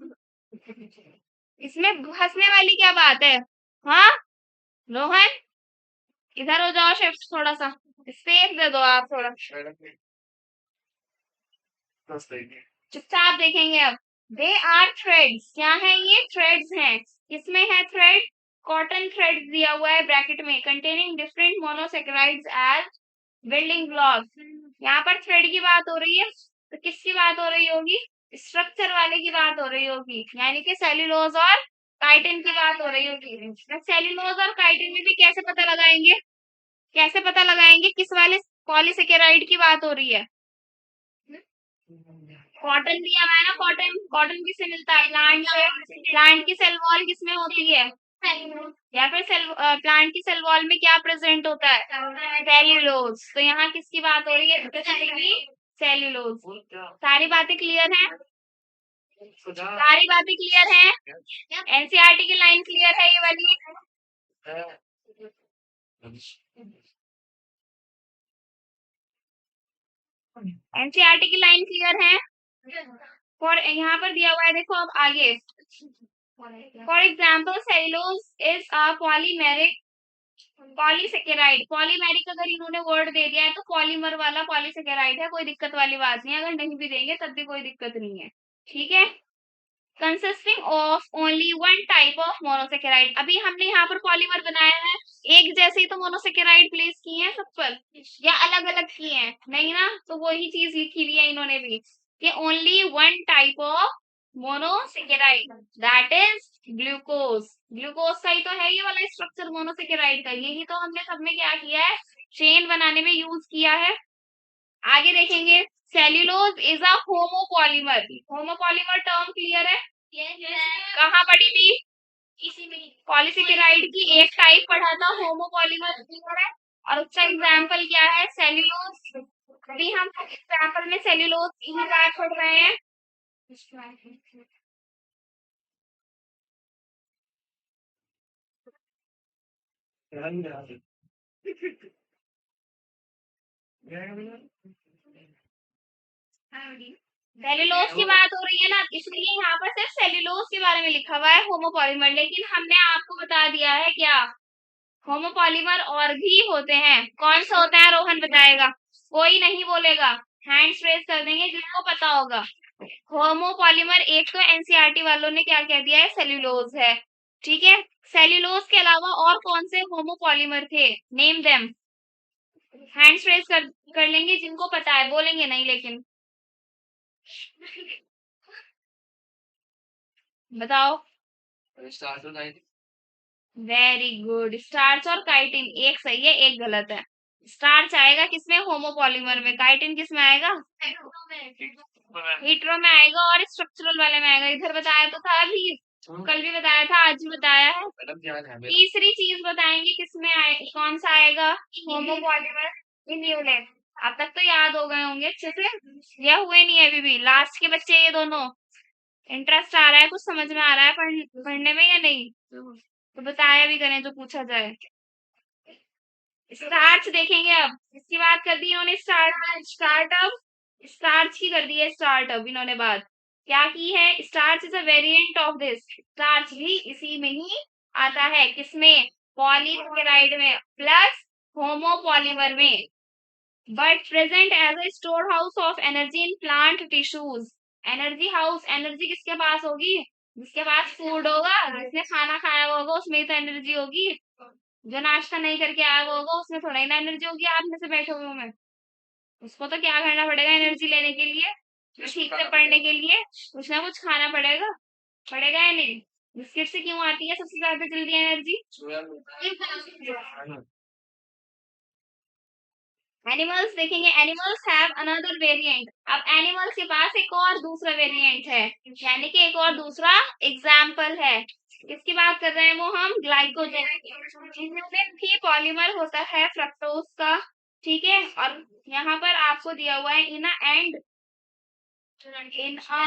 इसमें हंसने वाली क्या बात है, हाँ रोहन, इधर हो जाओ, शिफ्ट थोड़ा सा स्पेस दे दो आप थोड़ा, चुपचाप देखेंगे अब। दे आर थ्रेड्स, क्या है ये? थ्रेड्स हैं। किसमें है थ्रेड? कॉटन थ्रेड दिया हुआ है ब्रैकेट में, containing different monosaccharides as building blocks. यहाँ पर थ्रेड की बात हो रही है, तो किसकी बात हो रही होगी? स्ट्रक्चर वाले की बात हो रही होगी, यानी कि सेल्यूलोज और काइटिन की बात हो रही होगी। सेल्यूलोज और काइटिन में भी कैसे पता लगाएंगे? कैसे पता लगाएंगे किस वाले पॉलीसेकेराइड की बात हो रही है? कॉटन दिया हुआ है ना, कॉटन। कॉटन किससे मिलता है? प्लांट से। प्लांट की सेल वॉल किसमें होती है? या फिर प्लांट की सेल वॉल में क्या प्रेजेंट होता है? सेल्यूलोज। तो यहाँ किसकी बात हो रही है? सेल्यूलोज। सारी बातें क्लियर हैं? सारी बातें क्लियर हैं? एनसीईआरटी की लाइन क्लियर है ये वाली? एनसीईआरटी की लाइन क्लियर है? और यहाँ पर दिया हुआ है, देखो अब आगे। For example cellulose is a polymeric polysaccharide. Polymeric अगर इन्होंने वर्ड दे दिया है तो पॉलीमर वाला पॉलीसेकेराइड है, कोई दिक्कत वाली बात नहीं है। अगर नहीं भी देंगे तब भी कोई दिक्कत नहीं है, ठीक है। Consisting of only one type of monosaccharide. अभी हमने यहाँ पर पॉलीमर बनाया है, एक जैसे ही तो मोनोसेकेराइड प्लेस किए हैं सब पर, या अलग अलग किए हैं? नहीं ना, तो वही चीज लिखी हुई है इन्होंने भी कि only one type of monosaccharide, that is glucose. Glucose का ही तो है ये वाला स्ट्रक्चर मोनोसेकेराइड का, यही तो हमने सब में क्या किया है? चेन बनाने में यूज किया है। आगे देखेंगे, cellulose is a homopolymer. Homopolymer term clear है? कहाँ पढ़ी थी? इसी में। पॉलीसेकेराइड की एक टाइप पढ़ा था होमोपॉलीमर, क्लियर है? और उसका एग्जाम्पल क्या है? सेल्यूलोज। अभी हम एग्जाम्पल में सेल्यूलोज की ही बात पढ़ रहे हैं। सेल्यूलोज की बात हो रही है ना, इसलिए यहाँ पर सिर्फ सेल्यूलोज के बारे में लिखा हुआ है होमोपॉलीमर, लेकिन हमने आपको बता दिया है क्या? होमोपॉलीमर और भी होते हैं। कौन सा होता है? रोहन बताएगा, कोई नहीं बोलेगा। हैंड्स रेज कर देंगे जिसको पता होगा। होमोपॉलीमर एक तो एनसीईआरटी वालों ने क्या कह दिया है? सेल्यूलोज है, ठीक है। सेल्यूलोज के अलावा और कौन से होमोपॉलीमर थे? Name them. हैंड्स रेज कर लेंगे जिनको पता है, बोलेंगे नहीं लेकिन। बताओ। वेरी गुड, स्टार्च और काइटिन, एक सही है एक गलत है। स्टार्च आएगा किसमें? होमोपॉलीमर में। काइटिन किस में आएगा? हीट्रो में आएगा और स्ट्रक्चरल वाले में आएगा। इधर बताया तो था अभी, कल भी बताया था, आज भी बताया है। तीसरी चीज बताएंगे किसमें आए, कौन सा आएगा? Homopolymer in unit. अब तक तो याद हो गए होंगे अच्छे से, या हुए नहीं है अभी भी? लास्ट के बच्चे ये दोनों, इंटरेस्ट आ रहा है, कुछ समझ में आ रहा है पढ़ने में या नहीं? तो बताया भी करें जो पूछा जाए। स्टार्च देखेंगे अब, इसकी बात कर दी इन्होंने। स्टार्टअप, स्टार्च की कर दी है स्टार्टअप इन्होंने बात। क्या की है? Starch is a variant of this. Starch भी इसी में ही आता है, किसमें? पॉलीसेकेराइड में प्लस होमोपॉलीमर में, but present as a storehouse of energy in plant tissues. Energy house, energy किसके पास होगी? जिसके पास फूड होगा, जिसने खाना खाया हुआ होगा उसमें ही तो एनर्जी होगी। जो नाश्ता नहीं करके आया हुआ होगा उसमें थोड़ा ही ना एनर्जी होगी आप में से बैठे हुए में। उसको तो क्या करना पड़ेगा एनर्जी लेने के लिए? ठीक से पढ़ने के लिए कुछ ना कुछ खाना पड़ेगा, पड़ेगा या नहीं? बिस्किट से क्यों आती है सबसे ज्यादा जल्दी एनर्जी? एनिमल्स देखेंगे, एनिमल्स हैव अनदर वेरिएंट। अब एनिमल्स के पास एक और दूसरा वेरिएंट है, यानी कि एक और दूसरा एग्जाम्पल है। किसकी बात कर रहे हैं वो हम? ग्लाइकोजन। जिसमें भी पॉलीमर होता है फ्रक्टोज का, ठीक है। और यहाँ पर आपको दिया हुआ है in and in a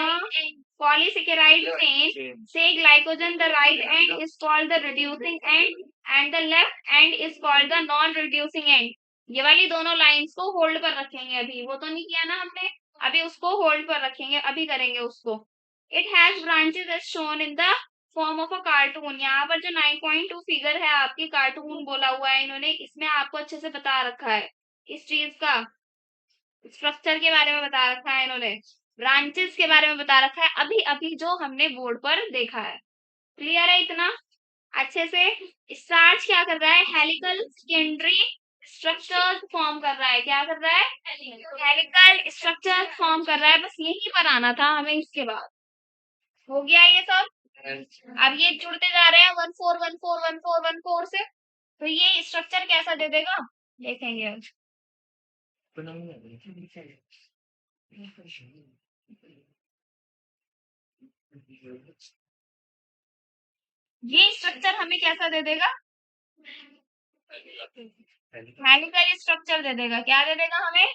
polysaccharide chain, say glycogen, the right end is called the reducing end and the left end is called the non-reducing end. ये वाली दोनों लाइंस को होल्ड पर रखेंगे, अभी वो तो नहीं किया ना हमने, अभी उसको होल्ड पर रखेंगे, अभी करेंगे उसको। It has branches as shown in the form of a cartoon। यहाँ पर जो 9.2 फिगर है आपकी, कार्टून बोला हुआ है इन्होंने, इसमें आपको अच्छे से बता रखा है इस चीज का, स्ट्रक्चर के बारे में बता रखा है इन्होंने। ब्रांचेस के बारे में बता रखा है अभी अभी जो हमने बोर्ड पर देखा है। क्लियर है इतना अच्छे से? स्टार्च क्या कर रहा है? हेलिकल सेकेंडरी स्ट्रक्चर फॉर्म कर रहा है। क्या कर रहा है? हेलिकल स्ट्रक्चर फॉर्म कर रहा है। बस यहीं पर आना था हमें। इसके बाद हो गया ये सब। अब ये जुड़ते जा रहे हैं 14141414 से, तो ये स्ट्रक्चर कैसा दे देगा देखेंगे अब। ये स्ट्रक्चर हमें कैसा दे देगा? हेलिकल स्ट्रक्चर दे देगा। क्या दे देगा हमें?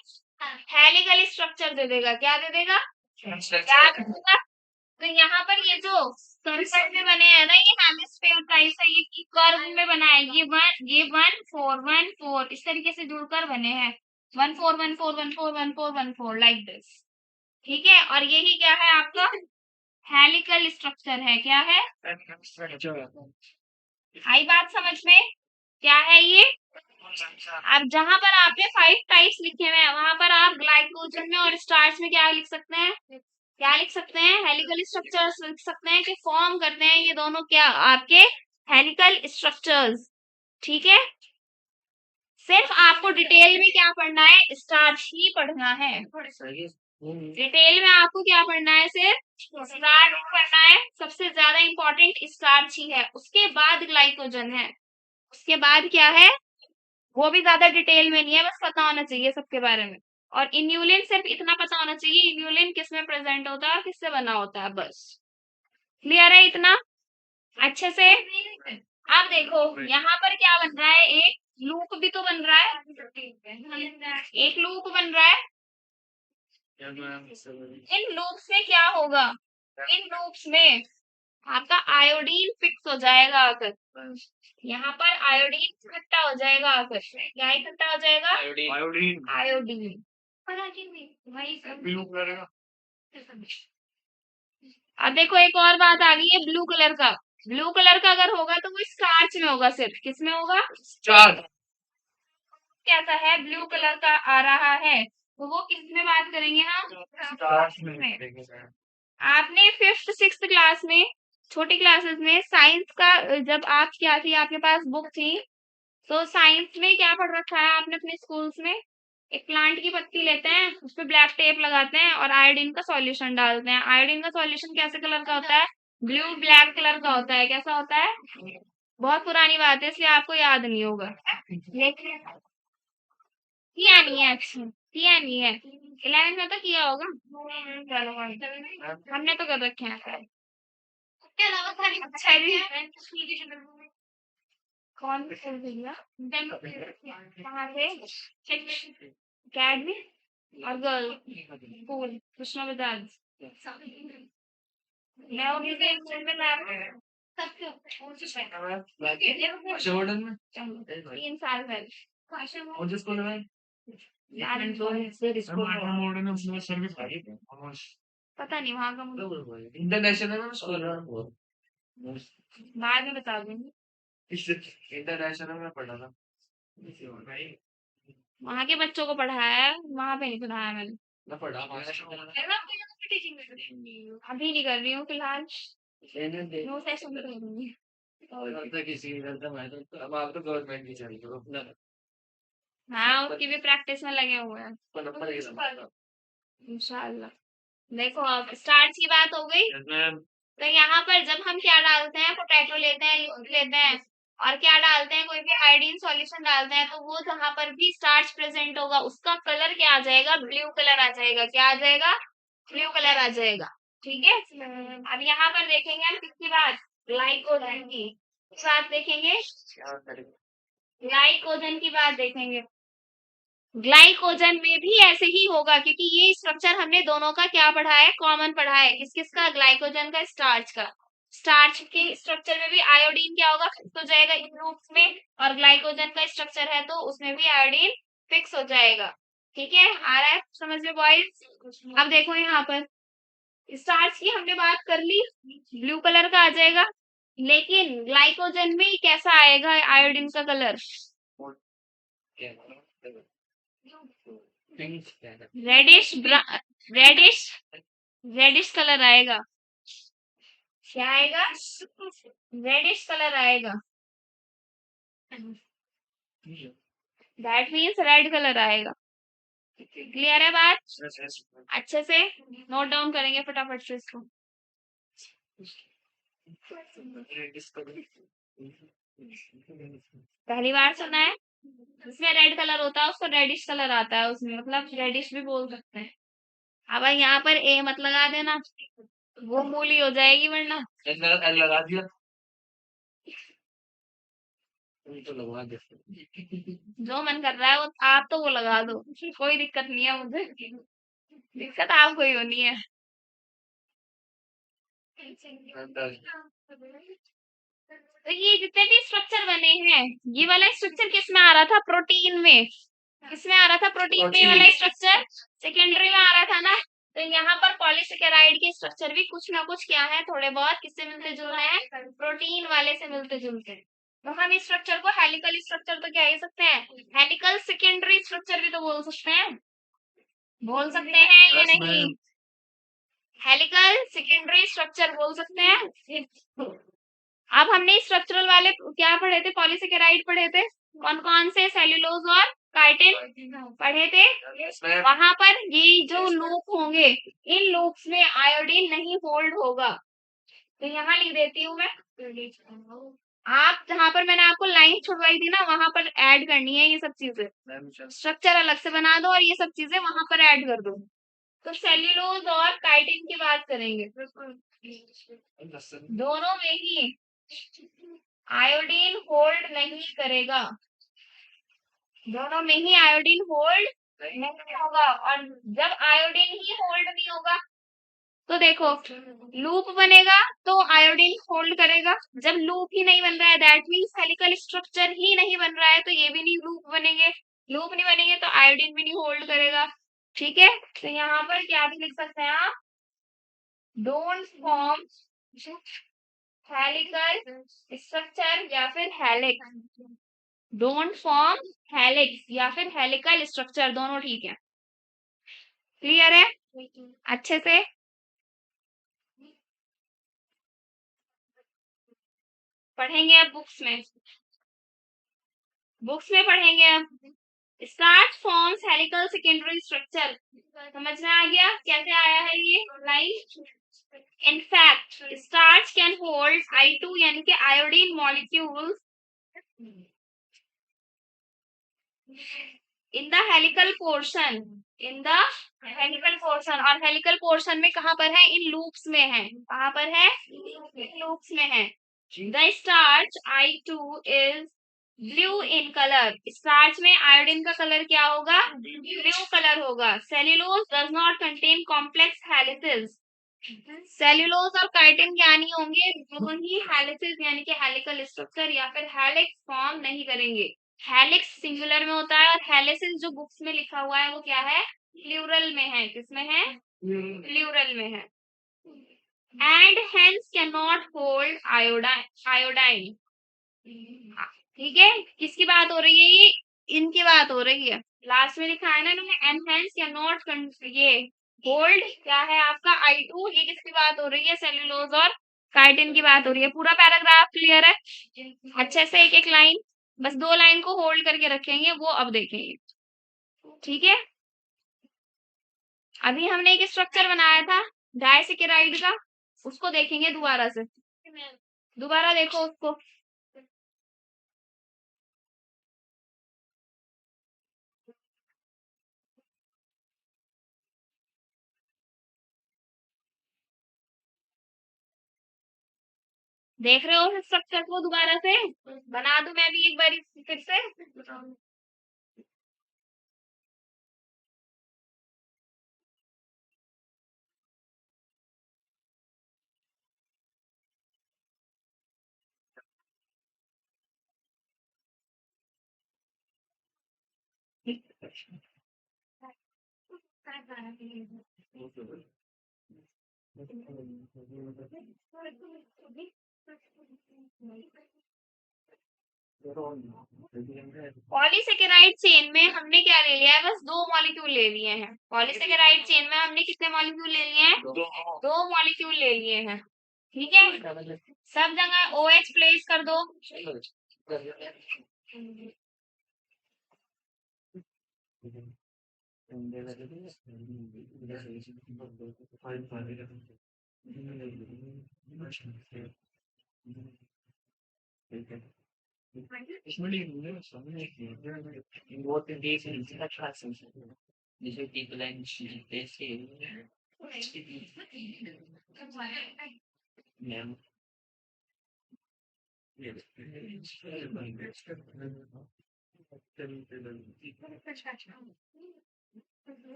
हेलिकल स्ट्रक्चर दे देगा। क्या दे देगा? क्या दे देगा? तो यहाँ पर ये जो सर्कल में बने हैं ना, ये हेमिस्फीयर टाइप है, ये कर्व में बना है। ये 1 4 1 4 इस तरीके से जुड़कर बने हैं। 1 4 1 4 1 4 1 4 लाइक दिस। ठीक है, और यही क्या है आपका? हेलिकल स्ट्रक्चर है। क्या है? आई बात समझ में? क्या है ये? अब जहां पर आपने 5 टाइप्स लिखे हुए हैं, वहां पर आप ग्लाइकोजन में और स्टार्च में क्या लिख सकते हैं? क्या लिख सकते हैं? हेलिकल स्ट्रक्चर्स लिख सकते हैं कि फॉर्म करते हैं ये दोनों क्या आपके? Helical structures. ठीक है, सिर्फ आपको डिटेल में क्या पढ़ना है? स्टार्च ही पढ़ना है। डिटेल में आपको क्या पढ़ना है? सिर्फ स्टार्च पढ़ना है। सबसे ज्यादा इंपॉर्टेंट स्टार्च ही है, उसके बाद ग्लाइकोजन है, उसके बाद क्या है वो भी ज्यादा डिटेल में नहीं है, बस पता होना चाहिए सबके बारे में। और इन्यूलिन सिर्फ इतना पता होना चाहिए इन्यूलिन किस में प्रेजेंट होता है और किससे बना होता है, बस। क्लियर है इतना अच्छे से? अब देखो यहाँ पर क्या बन रहा है? एक लूप भी तो बन रहा है, एक लूप बन रहा है। इन लूप्स में क्या होगा? इन लूप्स में आपका आयोडीन फिक्स हो जाएगा आकर। यहाँ पर आयोडीन इकट्ठा हो जाएगा आकर। क्या इकट्ठा हो जाएगा? आयोडीन। आयोडीन अब देखो एक और बात आ गई है ब्लू कलर का। ब्लू कलर का अगर होगा तो वो स्टार्च में होगा। सिर्फ किस में होगा? स्टार्च। कैसा है? ब्लू कलर का आ रहा है, तो वो किस में बात करेंगे हम? स्टार्च में। आपने 5th 6th क्लास में, छोटी क्लासेस में साइंस का जब आप क्या थी, आपके पास बुक थी, तो साइंस में क्या पढ़ रखा है आपने अपने स्कूल्स में? एक प्लांट की पत्ती लेते हैं, उस पे ब्लैक टेप लगाते हैं और आयोडीन का सॉल्यूशन डालते हैं। आयोडीन का सॉल्यूशन कैसे कलर का होता है? ब्लू ब्लैक कलर का होता है। कैसा होता है? बहुत पुरानी बात है इसलिए आपको याद नहीं होगा, लेकिन किया नहीं है। अच्छा किया नहीं है, 11th में तो किया होगा। चलो हमने तो कर रखे हैं। अच्छा जी, कौन सा भैया? कहाँ से? अकेडमी और गर्ल स्कूल कृष्णा बजाज। मैं उन्हीं से स्कूल में ला रहा हूँ। 3 साल पहले। कौन से स्कूल में? पता नहीं वहाँ का मुझे, इंटरनेशनल स्कूल बाद में बता दूंगी। इंटरनेशनल में पढ़ा था। वहाँ के बच्चों को पढ़ाया है, वहाँ पे नहीं पढ़ाया मैंने। मैं पढ़ा अभी नहीं कर रही हूँ फिलहाल, नो सेशन में करूंगी। किसी अब आप तो गवर्नमेंट की चल रही हो। हाँ उसकी भी प्रैक्टिस में लगे हुए हैं इंशाल्लाह। देखो अब स्टार्च की बात हो गई, तो यहाँ पर जब हम क्या डालते हैं, पोटैटो लेते हैं, लेते हैं और क्या डालते हैं, कोई भी आयोडीन सॉल्यूशन डालते हैं, तो वो जहाँ पर भी स्टार्च प्रेजेंट होगा उसका कलर क्या आ जाएगा? ब्लू कलर आ जाएगा। क्या आ जाएगा? ब्लू कलर आ जाएगा। ठीक है, अब यहाँ पर देखेंगे हम किसकी बात? ग्लाइकोजन की बात देखेंगे। ग्लाइकोजन की बात देखेंगे। ग्लाइकोजन में भी ऐसे ही होगा क्योंकि ये स्ट्रक्चर हमने दोनों का क्या पढ़ा है? कॉमन पढ़ा है। किस किस का? ग्लाइकोजन का, स्टार्च का। स्टार्च के स्ट्रक्चर में भी आयोडीन क्या होगा? फिक्स हो जाएगा इन ग्रुप्स में, और ग्लाइकोजन का स्ट्रक्चर है तो उसमें भी आयोडीन फिक्स हो जाएगा। ठीक है, आ रहा है समझ में बॉयज? अब देखो यहाँ पर स्टार्च की हमने बात कर ली, ब्लू कलर का आ जाएगा, लेकिन ग्लाइकोजन में कैसा आएगा आयोडीन का colour? Reddish reddish reddish colour आएगा। क्या आएगा? रेडिश कलर आएगा। दैट मीन्स रेड कलर आएगा। क्लियर है बात? अच्छे से नोट डाउन करेंगे फटाफट से इसको। पहली बार सुना है? जिसमें रेड कलर होता है उसको रेडिश कलर आता है, उसमें मतलब रेडिश भी बोल सकते हैं। अब यहाँ पर ए मत लगा देना, वो मूली हो जाएगी वरना। एल लगा दिया तो लगवा दे। जो मन कर रहा है वो आप तो वो लगा दो, कोई दिक्कत नहीं है मुझे। दिक्कत आपको ही होनी है। तो ये जितने भी स्ट्रक्चर बने हैं, ये वाला स्ट्रक्चर किस में आ रहा था? प्रोटीन में। किसमें आ रहा था? प्रोटीन में। ये वाला स्ट्रक्चर सेकेंडरी में आ रहा था ना। तो यहाँ पर पॉलीसेकेराइड के स्ट्रक्चर भी कुछ ना कुछ क्या है, थोड़े बहुत किससे मिलते जुलते हैं? प्रोटीन वाले से मिलते जुलते हैं। तो हम इस स्ट्रक्चर को हेलिकल स्ट्रक्चर तो क्या ही सकते हैं, हेलिकल सेकेंडरी स्ट्रक्चर भी तो बोल सकते हैं। बोल सकते हैं या नहीं? हेलिकल सेकेंडरी स्ट्रक्चर बोल सकते हैं। अब हमने स्ट्रक्चरल वाले क्या पढ़े थे? पॉलीसेकेराइड पढ़े थे। कौन कौन से? सेल्यूलोज और काइटिन पढ़े थे। वहां पर ये जो लूप होंगे, इन लूप्स में आयोडीन नहीं होल्ड होगा। तो यहाँ लिख देती हूँ मैं। आप जहां पर मैंने आपको लाइन छुड़वाई थी ना, वहां पर ऐड करनी है ये सब चीजें। स्ट्रक्चर अलग से बना दो और ये सब चीजें वहां पर ऐड कर दो। तो सेल्यूलोज और काइटिन की बात करेंगे। दोनों में ही आयोडीन होल्ड नहीं करेगा। दोनों में ही आयोडीन होल्ड नहीं होगा। और जब आयोडीन ही होल्ड नहीं होगा तो देखो, लूप बनेगा तो आयोडीन होल्ड करेगा। जब लूप ही नहीं बन रहा है, दैट मीन्स हेलिकल स्ट्रक्चर ही नहीं बन रहा है, तो ये भी नहीं लूप बनेंगे। लूप नहीं बनेंगे तो आयोडीन भी नहीं होल्ड करेगा। ठीक है, तो यहाँ पर क्या भी लिख सकते हैं आप? डोंट फॉर्म हेलिकल स्ट्रक्चर या फिर हेलिक्स। डोंट फॉर्म हेलिक्स या फिर हेलिकल स्ट्रक्चर, दोनों ठीक है। क्लियर है अच्छे से? पढ़ेंगे अब बुक्स में। बुक्स में पढ़ेंगे अब। Starch forms helical secondary structure. समझ में आ गया कैसे आया है ये line? In fact, starch can hold I2 यानी कि iodine molecules in the helical portion. In the helical portion, और helical portion में कहाँ पर है? इन loops में है। कहाँ पर है? इन loops में है। The starch I2 is blue in colour. Starch में आयोडीन का कलर क्या होगा? ब्लू कलर होगा। Cellulose does not contain complex helices. Cellulose और काइटिन क्या नहीं होंगे? दोनों ही हेलिसेस यानी कि हेलिकल स्ट्रक्चर या फिर हेलिक्स फॉर्म नहीं करेंगे। हेलिक्स सिंगुलर में होता है और हेलिसेस जो बुक्स में लिखा हुआ है वो क्या है? प्लूरल में है। किसमें है? प्लूरल में है। And hence can not hold iodine. ठीक है, किसकी बात हो रही है ये? इनकी बात हो रही है। लास्ट में लिखा है ना इन्होंने, एनहेंस या नॉट ये होल्ड क्या है आपका? I2। ये किसकी बात हो रही है? सेल्यूलोज और काइटिन की बात हो रही है। पूरा पैराग्राफ क्लियर है अच्छे से? एक एक लाइन, बस दो लाइन को होल्ड करके रखेंगे, वो अब देखेंगे। ठीक है, अभी हमने एक स्ट्रक्चर बनाया था डाइसेकेराइड का, उसको देखेंगे दोबारा से। दोबारा देखो उसको। देख रहे हो स्ट्रक्चर को? दोबारा से बना दूं मैं भी एक बार फिर से? पॉलीसेकेराइड चेन में हमने क्या ले लिया है? बस 2 मॉलिक्यूल ले लिए हैं। पॉलीसेकेराइड चेन में हमने कितने मॉलिक्यूल ले लिए हैं? 2 मॉलिक्यूल ले लिए हैं। ठीक है, सब जगह OH प्लेस कर दो।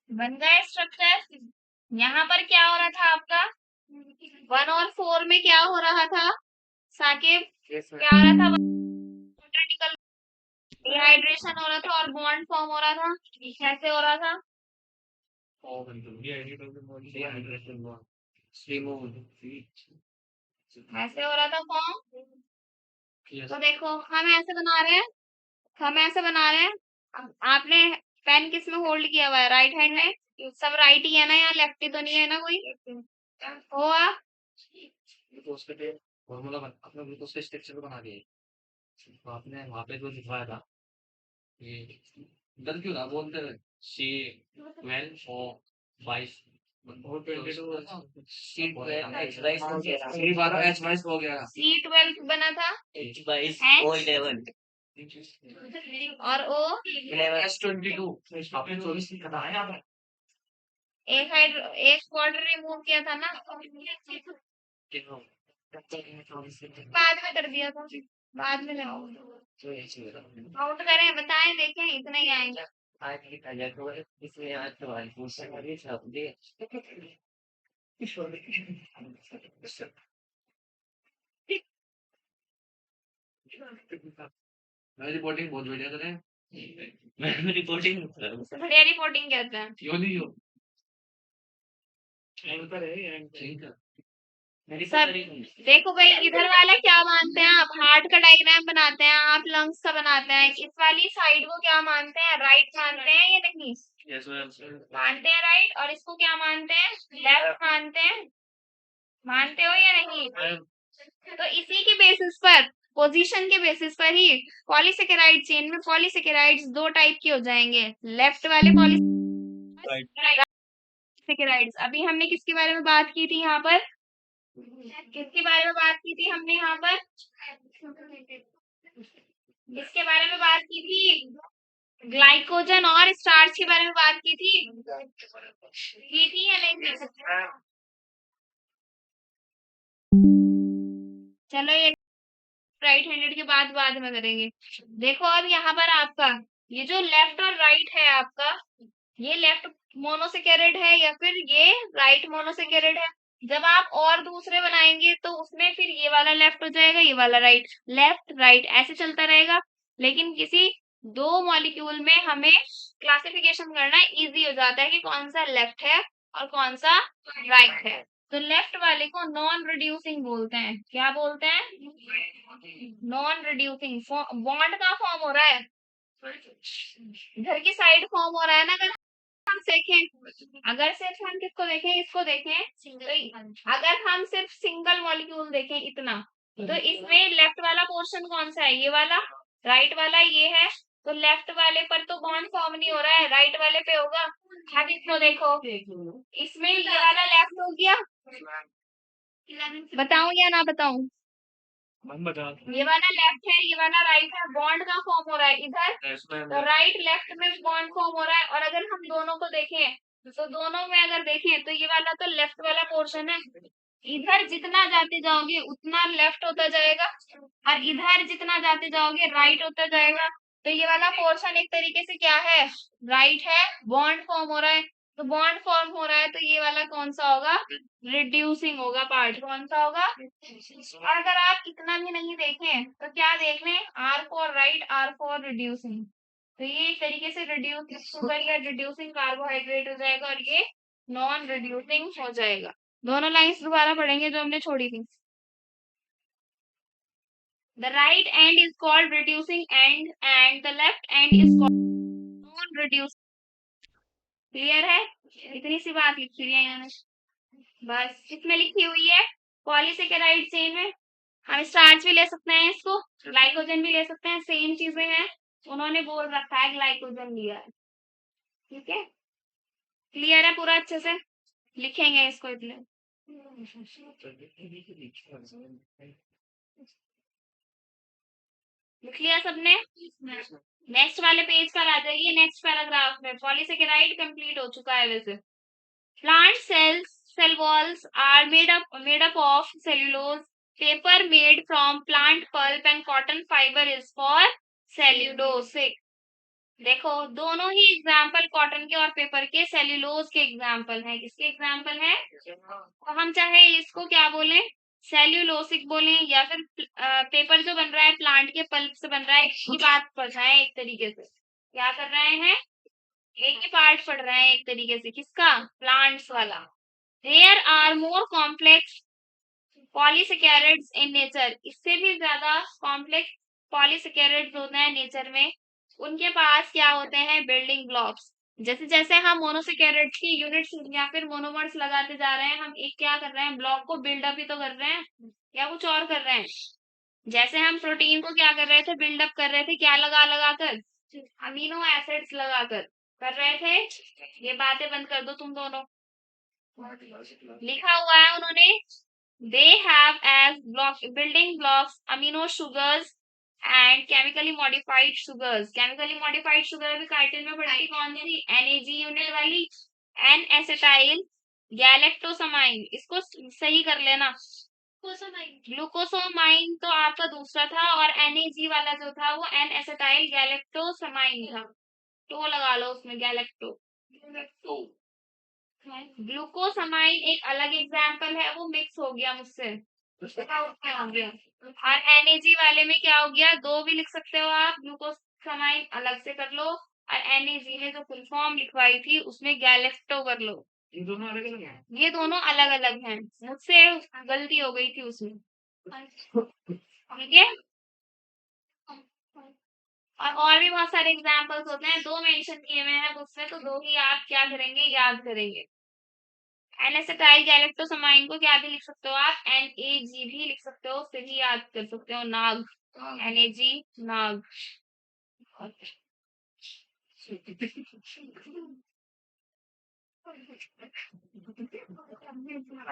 बन गए स्ट्रक्चर। यहाँ पर क्या हो रहा था आपका? 1 और 4 में क्या हो रहा था साकिब? क्या हो रहा था? वाटर निकल, डिहाइड्रेशन हो रहा था और बॉन्ड फॉर्म हो रहा था। कैसे हो रहा था? ऐसे हो रहा था फॉर्म। तो देखो हम ऐसे बना रहे हैं, हम ऐसे बना रहे हैं। आपने पेन किस में होल्ड किया हुआ है? राइट हैंड में। सब राइट ही है ना, यहाँ लेफ्ट ही तो नहीं है ना कोई? हुआ? ग्लूकोज पे फॉर्मूला अपने ग्लूकोज के स्ट्रक्चर बना दिए। तो आपने वहां पे जो लिखवाया था ये गलत क्यों था? बोलते थे C12 और 22 C12 हो गया। C12 बना था। H22 H O11 और O S22 आपने 24 लिखा था यहाँ पर। एक क्वार्टर रिमूव किया था ना, कितना? बाद में कर दिया था, बाद में काउंट करें, बताएं, देखें, इतना ही आएंगे। आज लिखा जाए तो इसमें आज तो आज पूछा अरे सब दे मैं रिपोर्टिंग बहुत बढ़िया करें। मैं रिपोर्टिंग बढ़िया रिपोर्टिंग कहते हैं। क्यों नहीं हो? एंकर है एंकर सब देखो भाई, इधर वाला क्या मानते हैं आप? हार्ट का डायग्राम बनाते हैं आप, लंग्स का बनाते हैं। इस वाली साइड को क्या मानते हैं? राइट मानते हैं या नहीं? यस मैम मानते हैं राइट। और इसको क्या मानते हैं? लेफ्ट मानते हैं। मानते हो या नहीं? तो इसी के बेसिस पर, पोजीशन के बेसिस पर ही पॉलीसेकेराइड चेन में पॉलीसेकेराइड्स 2 टाइप के हो जाएंगे। लेफ्ट वाले पॉलीसेकेराइड्स। अभी हमने किसके बारे में बात की थी यहाँ पर? किसके बारे में बात की थी हमने यहाँ पर? किसके बारे में बात की थी? ग्लाइकोजन और स्टार्च के बारे में बात की थी या नहीं? चलो ये राइट हैंडेड के बाद में करेंगे। देखो अब यहाँ पर आपका ये जो लेफ्ट और राइट है आपका, ये लेफ्ट मोनोसेकेराइड है या फिर ये राइट मोनोसेकेराइड है? जब आप और दूसरे बनाएंगे तो उसमें फिर ये वाला लेफ्ट हो जाएगा, ये वाला राइट, लेफ्ट राइट ऐसे चलता रहेगा। लेकिन किसी 2 मॉलिक्यूल में हमें क्लासिफिकेशन करना इजी हो जाता है कि कौन सा लेफ्ट है और कौन सा राइट है। तो लेफ्ट वाले को नॉन रिड्यूसिंग बोलते हैं। क्या बोलते हैं? Non reducing. बॉन्ड का फॉर्म हो रहा है, इधर की साइड फॉर्म हो रहा है ना। अगर हम देखें, अगर सिर्फ हम किसको देखें, इसको देखें, तो अगर हम सिर्फ सिंगल मॉलिक्यूल देखें इतना, तो इसमें लेफ्ट वाला पोर्शन कौन सा है? ये वाला। राइट वाला ये है। तो लेफ्ट वाले पर तो बॉन्ड फॉर्म नहीं हो रहा है, राइट वाले पे होगा। अब इसको देखो, इसमें ये वाला लेफ्ट हो गया। बताऊं या ना बताऊं? ये वाला लेफ्ट है, ये वाला राइट है। बॉन्ड का फॉर्म हो रहा है इधर, तो राइट लेफ्ट में बॉन्ड फॉर्म हो रहा है। और अगर हम दोनों को देखें, तो दोनों में अगर देखें तो ये वाला तो लेफ्ट वाला पोर्शन है। इधर जितना जाते जाओगे उतना लेफ्ट होता जाएगा, और इधर जितना जाते जाओगे राइट होता जाएगा। तो ये वाला पोर्शन एक तरीके से क्या है? राइट है। बॉन्ड फॉर्म हो रहा है, तो बॉन्ड फॉर्म हो रहा है तो ये वाला कौन सा होगा? रिड्यूसिंग होगा पार्ट। कौन सा होगा? और अगर आप इतना भी नहीं देखें तो क्या देख लें? R for right, R for reducing. तो ये एक तरीके से रिड्यूसिंग शुगर या रिड्यूसिंग कार्बोहाइड्रेट हो जाएगा, और ये नॉन रिड्यूसिंग हो जाएगा। दोनों लाइंस दोबारा पढ़ेंगे जो हमने छोड़ी थी। The right and is called reducing and the left and is called non reducing. Clear है? इतनी सी बात लिखी है इन्होंने, बस किसमें लिखी हुई है? पॉलीसेकेराइड चेन में। हम स्टार्च भी ले सकते हैं, इसको ग्लाइकोजन भी ले सकते हैं, सेम चीजें हैं। उन्होंने बोल रखा है ग्लाइकोजन लिया है। ठीक है, क्लियर है पूरा अच्छे से? लिखेंगे इसको इसलिए। लिख लिया सबने? नेक्स्ट वाले पेज पर आ जाइए, नेक्स्ट पैराग्राफ में पॉलीसेकेराइड कंप्लीट हो चुका है वैसे। Plant cells, cell walls are made up of cellulose. Paper made from plant pulp and cotton fiber is for cellulose. देखो दोनों ही एग्जाम्पल कॉटन के और पेपर के सेल्यूलोज के एग्जाम्पल हैं। किसके एग्जाम्पल हैं? तो हम चाहे इसको क्या बोलें, सेल्यूलोसिक बोलें, या फिर पेपर जो बन रहा है प्लांट के पल्प से बन रहा है, इसकी बात पढ़ रहे हैं एक तरीके से। क्या कर रहे हैं? एक ही पार्ट पढ़ रहे हैं एक तरीके से। किसका? प्लांट्स वाला। There are more complex polysaccharides in nature. इससे भी ज्यादा कॉम्प्लेक्स पॉलीसेकेराइड्स होते हैं नेचर में। उनके पास क्या होते हैं? Building blocks. जैसे जैसे हम मोनोसेकेराइड्स की यूनिट्स या फिर मोनोमर्स लगाते जा रहे हैं, हम एक क्या कर रहे हैं? ब्लॉक को बिल्डअप ही तो कर रहे हैं, या कुछ और कर रहे हैं। जैसे हम प्रोटीन को क्या कर रहे थे? बिल्डअप कर रहे थे, क्या लगा लगा कर? अमीनो एसिड्स लगाकर कर रहे थे। ये बातें बंद कर दो तुम दोनों। लिखा हुआ है उन्होंने, they have as block building blocks amino sugars and chemically modified sugars. Chemically modified sugar अभी काइटिन में पढ़ी थी, कौन सी? एनएजी यूनिट वाली, एन एसिटाइल गैलेक्टोसमाइन। इसको सही कर लेना। ग्लूकोसोमाइन तो आपका दूसरा था, और एनएजी वाला जो था वो एन एसिटाइल गैलेक्टोसमाइन था। तो लगा लो उसमें गैलेक्टो। ग्लूकोसमाइन एक अलग एग्जाम्पल है, वो मिक्स हो गया मुझसे। क्या हो गया? और एनएजी वाले में क्या हो गया? दो भी लिख सकते हो आप, ग्लूकोसमाइन अलग से कर लो, और एनएजी ने जो फुल फॉर्म लिखवाई थी उसमें गैलेक्टो कर लो। ये दोनों अलग अलग हैं? ये दोनों अलग अलग हैं, मुझसे गलती हो गई थी उसमें। ठीक है, और भी बहुत सारे एग्जाम्पल्स होते हैं, दो मेंशन किए हुए हैं उसमें, तो दो ही आप क्या करेंगे? याद करेंगे। एन-एसिटाइल गैलेक्टोसमाइन को क्या भी लिख सकते हो आप? एन-ए-जी भी लिख सकते हो, फिर ही याद कर सकते हो। नाग, एन-ए-जी, नाग। और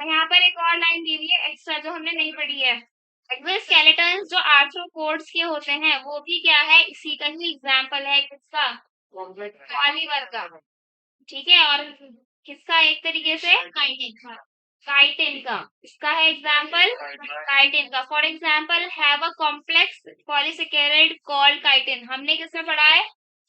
यहाँ पर एक और लाइन दी हुई है एक्स्ट्रा जो हमने नहीं पढ़ी है। एक्सोस्केलेटन्स जो आर्थ्रोपोड्स के होते हैं वो भी क्या है? इसी का ही एग्जाम्पल है। किसका? पॉलीमर का। ठीक है, और किसका? एक तरीके से काइटिन का। इसका है एग्जाम्पल काइटिन का। For example have a complex polysaccharide called chitin. हमने किसमें पढ़ा है?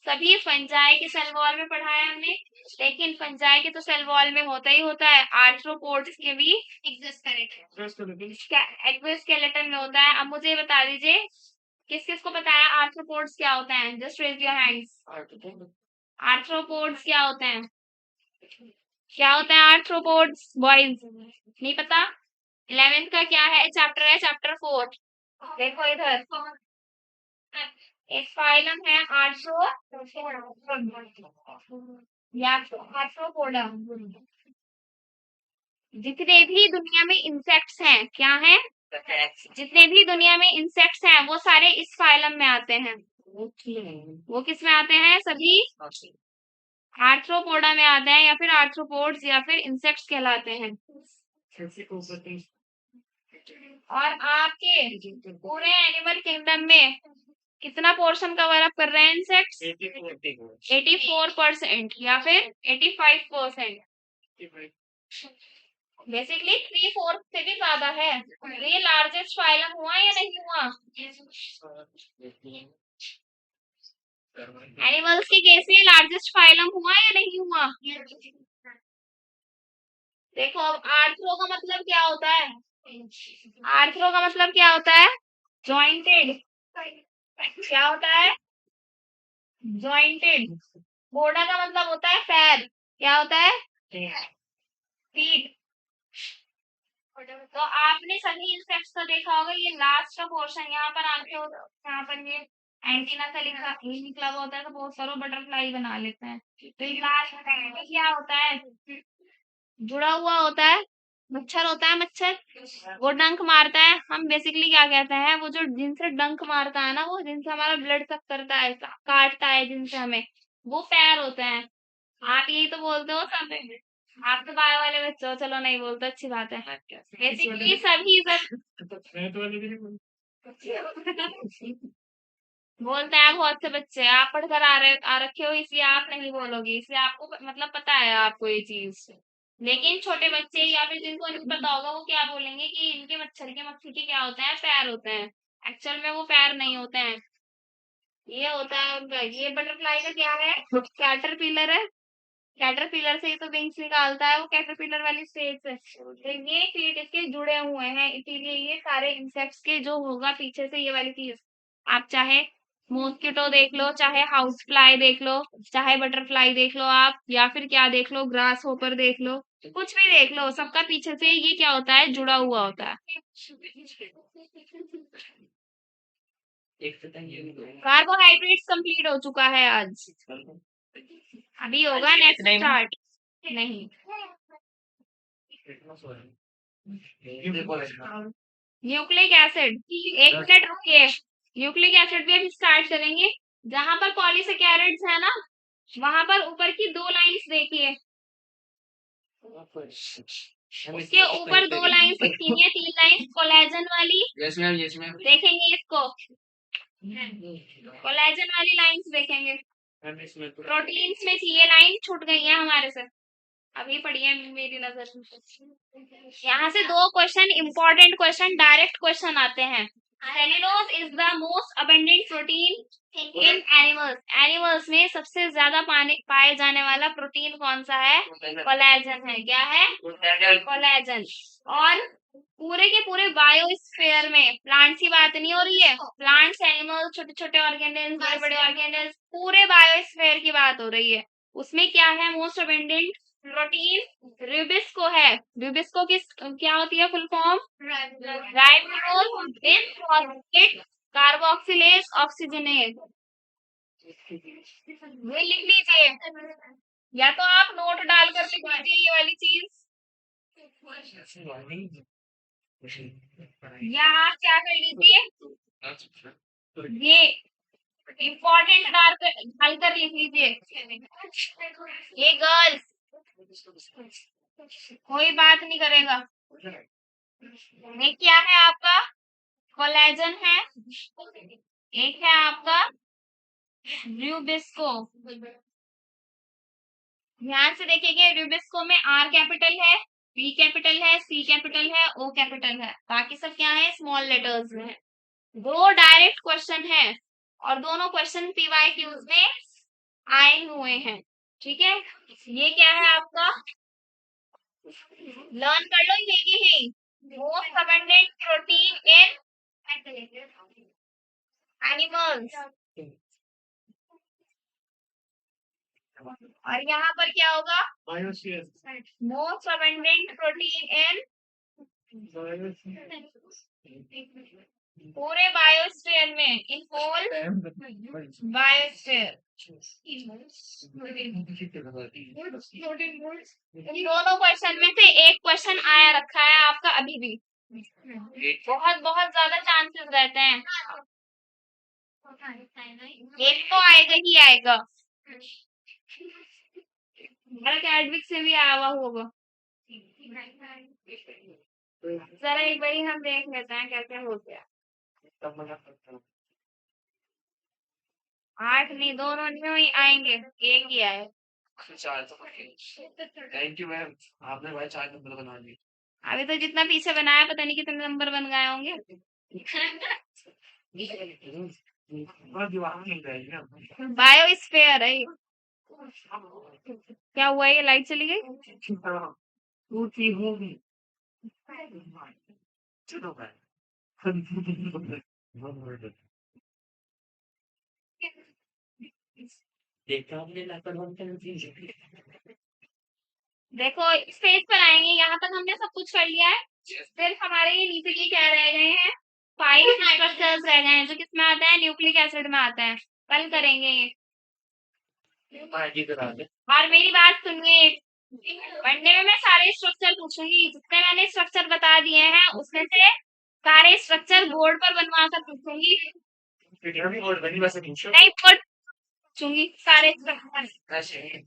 सभी फंजाई के सेल वॉल में पढ़ा है हमने, लेकिन फंजाई के तो सेल वॉल में होता ही होता है, आर्थ्रोपोड्स के भी एक्सोस्केलेटन में होता है। अब मुझे बता दीजिए किस किस को पता है आर्थ्रोपोड्स क्या होते हैं? Just raise your hands. Arthropods क्या होते हैं? क्या होता है आर्थ्रोपोड्स बॉयज? नहीं पता? 11th का क्या है चैप्टर? है चैप्टर 4। देखो इधर, एक फाइलम है आर्थ्रोपोडा। जितने भी दुनिया में इंसेक्ट्स हैं, क्या है? जितने भी दुनिया में इंसेक्ट्स हैं वो सारे इस फाइलम में आते हैं। वो किस में आते हैं? सभी आर्थ्रोपोडा में आते हैं, या फिर आर्थ्रोपोड्स, या फिर इंसेक्ट्स कहलाते हैं। और आपके पूरे एनिमल किंगडम में कितना पोर्शन कवर अप कर रहे हैं इंसेक्ट्स? 84% या फिर 85%। बेसिकली 3/4 से भी ज्यादा है। ये लार्जेस्ट फाइलम हुआ या नहीं हुआ? एनिमल्स के केस में लार्जेस्ट फाइलम हुआ या नहीं हुआ? देखो अब आर्थ्रो का मतलब क्या होता है? आर्थ्रो का मतलब क्या होता है? जॉइंटेड। क्या होता है? जॉइंटेड। पोडा का मतलब होता है पैर। क्या होता है? फीट। तो आपने सभी इंसेक्ट्स को देखा होगा, ये लास्ट का पोर्शन यहाँ पर आके यहाँ पर ये एंटीना का लिखा ये निकला हुआ होता है, तो बहुत सारे बटरफ्लाई बना लेते हैं। तो ये लास्ट में क्या होता है, जुड़ा हुआ होता है, मच्छर होता है, मच्छर वो डंक मारता है। हम बेसिकली क्या कहते हैं, वो जो जिनसे डंक मारता है ना, वो जिनसे हमारा ब्लड सक करता है, काटता है जिनसे हमें, वो पैर होते हैं। आप यही तो बोलते हो सब, आप तो बायो वाले बच्चे हो, चलो नहीं बोलते, अच्छी बात है। बेसिकली सभी बोलते हैं बहुत से बच्चे, आप पढ़कर आ रखे हो, इसलिए आप नहीं बोलोगे, इसलिए आपको मतलब पता है आपको ये चीज। लेकिन छोटे बच्चे या फिर जिनको नहीं पता होगा, वो क्या बोलेंगे कि इनके मच्छर के मक्खी के क्या होते हैं, पैर होते हैं। एक्चुअल में वो पैर नहीं होते हैं, ये होता है उनका। ये बटरफ्लाई का क्या है, कैटरपिलर है। कैटरपिलर से ही तो विंग्स निकालता है, वो कैटरपिलर वाली स्टेज से। तो ये फीट इसके जुड़े हुए हैं, इसीलिए ये सारे इंसेक्ट्स के जो होगा पीछे से ये वाली चीज, आप चाहे मॉस्किटो देख लो, चाहे हाउस फ्लाई देख लो, चाहे बटरफ्लाई देख लो आप, या फिर क्या देख लो, ग्रास होपर देख लो, कुछ भी देख लो, सबका पीछे से ये क्या होता है, जुड़ा हुआ होता है। कार्बोहाइड्रेट्स कंप्लीट हो चुका है आज, अभी होगा नेक्स्ट स्टार्ट। नहीं, न्यूक्लिक एसिड, एक मिनट रुकिए, न्यूक्लिक एसिड भी अभी स्टार्ट करेंगे। जहां पर पॉलीसेकेराइड्स है ना, वहां पर ऊपर की दो लाइंस देखिए, उसके ऊपर दो लाइंस दिखेंगी, तीन लाइंस कोलेजन वाली। Yes ma'am, yes ma'am. देखेंगे इसको, कोलेजन वाली लाइंस देखेंगे। प्रोटीन्स में थी ये लाइन, छूट गई है हमारे से, अभी पढ़ी है मेरी नजर में। यहाँ से दो question, important question, direct question आते हैं। Cellulose is the most abundant protein in animals. Animals में सबसे ज्यादा पाए जाने वाला प्रोटीन कौन सा है, कोलेजन है। क्या है, कोलेजन। और पूरे के पूरे बायोस्फीयर में, प्लांट्स की बात नहीं हो रही है, प्लांट्स, एनिमल्स, छोटे छोटे ऑर्गेनिल्स, बड़े बड़े ऑर्गेनिल्स, पूरे बायोस्फीयर की बात हो रही है। उसमें क्या है मोस्ट अबंडेंट प्रोटीन, रुबिस्को है। रुबिस्को किस क्या होती है फुल फॉर्म, राइबोसोम इन फॉस्फेट कार्बोक्सिलेज ऑक्सीजनेज। ये लिख लीजिए, या तो आप नोट डालकर लिख लीजिए ये वाली चीज, या आप क्या कर लीजिए, ये इम्पोर्टेंट डालकर लिख लीजिए। ये गर्ल्स, कोई बात नहीं करेगा। ये क्या है आपका, कोलेजन है, एक है आपका रूबिस्को। ध्यान से देखिएगा, रूबिस्को में आर कैपिटल है, बी कैपिटल है, सी कैपिटल है, ओ कैपिटल है, बाकी सब क्या है, स्मॉल लेटर्स में है। दो डायरेक्ट क्वेश्चन है, और दोनों क्वेश्चन पीवाईक्यूज में आए हुए हैं, ठीक है। ये क्या है आपका, लर्न कर लो ये ही, most abundant protein in animals. और यहाँ पर क्या होगा, मोस्ट अबंडेंट प्रोटीन इन पूरे बायोस्फीयर में, इन होल बायोस्फीयर। इन दोनों क्वेश्चन में से एक क्वेश्चन आया रखा है आपका अभी भी, बहुत बहुत ज्यादा चांसेस रहते हैं, एक तो आएगा ही आएगा। एडविक से भी आया हुआ होगा, जरा एक बारी हम देख लेते हैं कैसे हो गया। 8 नहीं, दोनों में ही आएंगे, एक ही आए। थैंक यू मैम, आपने भाई 4 नंबर बना दिए। अभी तो जितना पीछे बनाया, पता नहीं कितने नंबर बन गए होंगे। बायोस्फीयर है ये। क्या हुआ, ये लाइट चली गई। देखा हमने लापरवाही देखो इस पेज पर आएंगे, यहाँ तक हमने सब कुछ कर लिया है। सिर्फ हमारे ये नीचे की क्या रह गए हैं, 5 स्ट्रक्चर्स रह गए हैं, जो किसमें आता है, न्यूक्लिक एसिड में आता है। कल करेंगे ये। और मेरी बात सुनिए, वनडे में मैं सारे स्ट्रक्चर पूछूंगी, जितने मैंने स्ट्रक्चर बता दिए हैं उसमें से सारे स्ट्रक्चर बोर्ड पर बनवा कर पूछूंगी। नहीं, बोर्ड पूछूंगी सारे स्ट्रक्चर।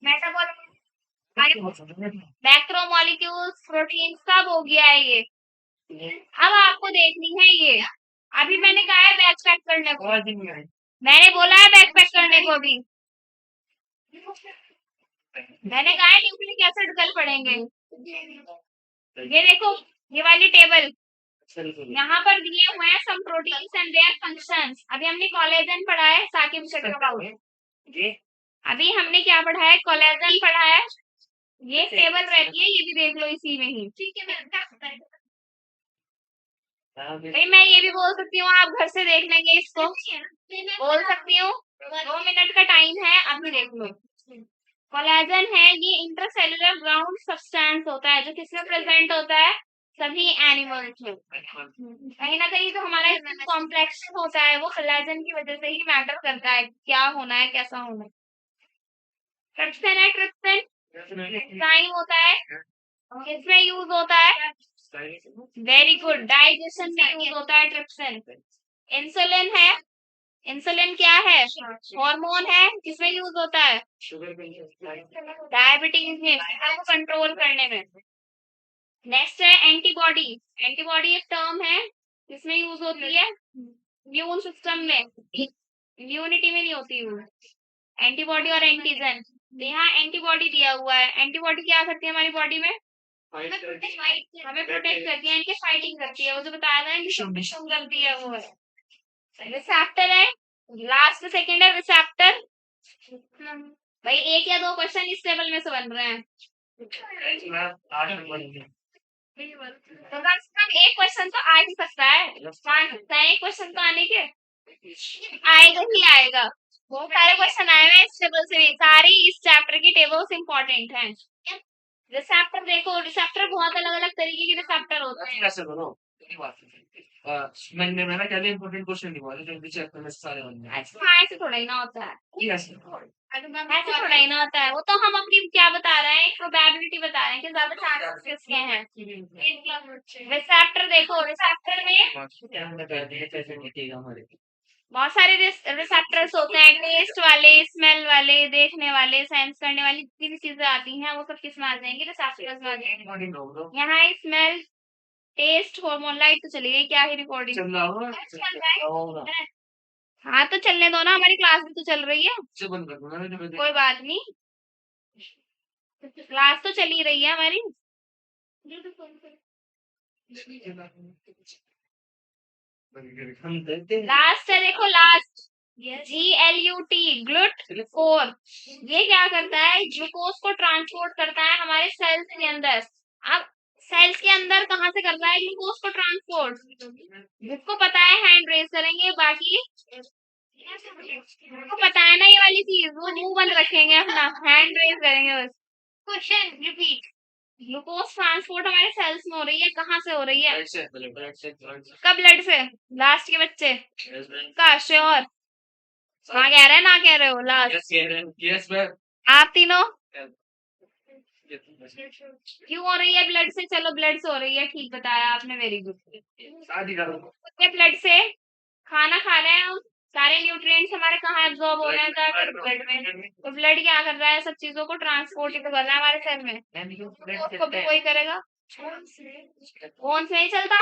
मेटाबॉलिक, मैक्रोमोलिक्यूल्स, प्रोटीन सब हो गया है ये। अब आपको देखनी है ये। अभी मैंने कहा है बैक पैक करने को, मैंने बोला है बैक पैक करने को भी, मैंने कहा है न्यूक्लिक एसिड कल पढ़ेंगे। ये देखो, ये वाली टेबल यहाँ पर दिए हुए हैं some proteins and their functions. अभी हमने कोलेजन पढ़ा है, साकिब अभी हमने क्या पढ़ा है, कोलेजन पढ़ा है। ये टेबल रहती है, ये भी देख लो इसी में ही। ठीक है, भाई मैं ये भी बोल सकती हूँ, आप घर से देख लेंगे इसको, बोल सकती हूँ। 2 मिनट का टाइम है, अभी देख लो। कोलेजन है, ये इंटरसेलुलर ग्राउंड सब्सटेंस होता है, जो किसमें प्रेजेंट होता है, सभी एनिमल्स में। कहीं ना कहीं जो हमारा कॉम्प्लेक्शन होता है वो कोलेजन की वजह से ही मैटर करता है, क्या होना है कैसा होना है। ट्रिप्सिन है, ट्रिप्सिन एंजाइम होता है, किसमें यूज होता है, वेरी गुड, डाइजेशन में यूज होता है ट्रिप्सिन। इंसुलिन है, इंसुलिन क्या है, हार्मोन है, किसमें यूज होता है, डायबिटीज में, शुगर को कंट्रोल करने में। नेक्स्ट है एंटीबॉडी, एंटीबॉडी एक टर्म है, किसमें यूज होती है, इम्यून सिस्टम में, इम्यूनिटी में नहीं होती यूज। एंटीबॉडी और एंटीजन, यहाँ एंटीबॉडी दिया हुआ है, एंटीबॉडी क्या करती है हमारी बॉडी में, हमें प्रोटेक्ट करती है, इनके फाइटिंग करती है, वो जो बताया था इन्फेक्शन करती है वो है। रिसेप्टर है, लास्ट सेकंड है रिसेप्टर। भाई 1 या 2 क्वेश्चन इस टेबल में से बन रहे हैं, तो कम से कम 1 क्वेश्चन तो आ ही सकता है, एक क्वेश्चन तो आने के आएगा ही आएगा। बहुत सारे क्वेश्चन आए हुए हैं इस टेबल से भी, सारी इस चैप्टर की टेबल्स इंपॉर्टेंट हैं। रिसेप्टर देखो, रिसेप्टर बहुत अलग अलग तरीके के रिसेप्टर होते हैं। मैंने ना क्या इंपॉर्टेंट क्वेश्चन निकाले जो नीचे अपने में सारे बन गए। हाँ ऐसे थोड़ा ही ना होता है, ऐसे ऐसे थोड़ा ही ना होता है, वो तो हम अपनी क्या बता रहे हैं, प्रोबेबिलिटी बता रहे हैं कि ज्यादा चांसेस किसके हैं। रिसेप्टर देखो, रिसेप्टर में क्या हमने कर दिया कैसे निकलेगा हमारे बहुत सारे रिसेप्टर्स होते हैं, टेस्ट वाले, स्मेल वाले, देखने वाले, सेंस करने वाली जितनी भी चीजें आती हैं वो सब किस में आ जाएंगे, रिसेप्टर्स में आ जाएंगे। यहाँ स्मेल, टेस्ट, हार्मोन, लाइट तो चली गई, क्या ही रिकॉर्डिंग चल रहा होगा हाँ तो चलने दो ना, हमारी क्लास भी तो चल रही है, से बंद कर दूंगा ना कोई बात नहीं, क्लास तो चल ही रही है हमारी। हम देते हैं लास्ट है देखो, लास्ट GLUT, ग्लूट 4, ये क्या करता है, ग्लूकोज को ट्रांसपोर्ट करता है हमारे सेल्स के अंदर। अब सेल्स के अंदर कहाँ से कर रहा है ग्लूकोज को ट्रांसपोर्ट, जिसको पता है हैंड रेज करेंगे, बाकी जिसको पता है ना ये वाली चीज वो मुंह बंद रखेंगे अपना, हैंड रेज करेंगे बस। क्वेश्चन रिपीट, ग्लूकोज ट्रांसपोर्ट हमारे सेल्स में हो रही है, कहाँ से हो रही है, कब, ब्लड से, लास्ट के बच्चे का श्योर, हाँ कह रहे हैं ना कह रहे हो, लास्ट आप तीनों क्यों हो रही है ब्लड से, चलो ब्लड से हो रही है, ठीक बताया आपने, वेरी गुड। ब्लड से खाना खा रहे हैं हम, सारे न्यूट्रिएंट्स हमारे कहाँ एब्जॉर्ब हो रहे हैं, जाकर ब्लड में, तो ब्लड क्या कर रहा है, सब चीजों को ट्रांसपोर्ट ही तो कर रहा है हमारे सेल में, उसको भी कोई करेगा, कौन से नहीं चलता,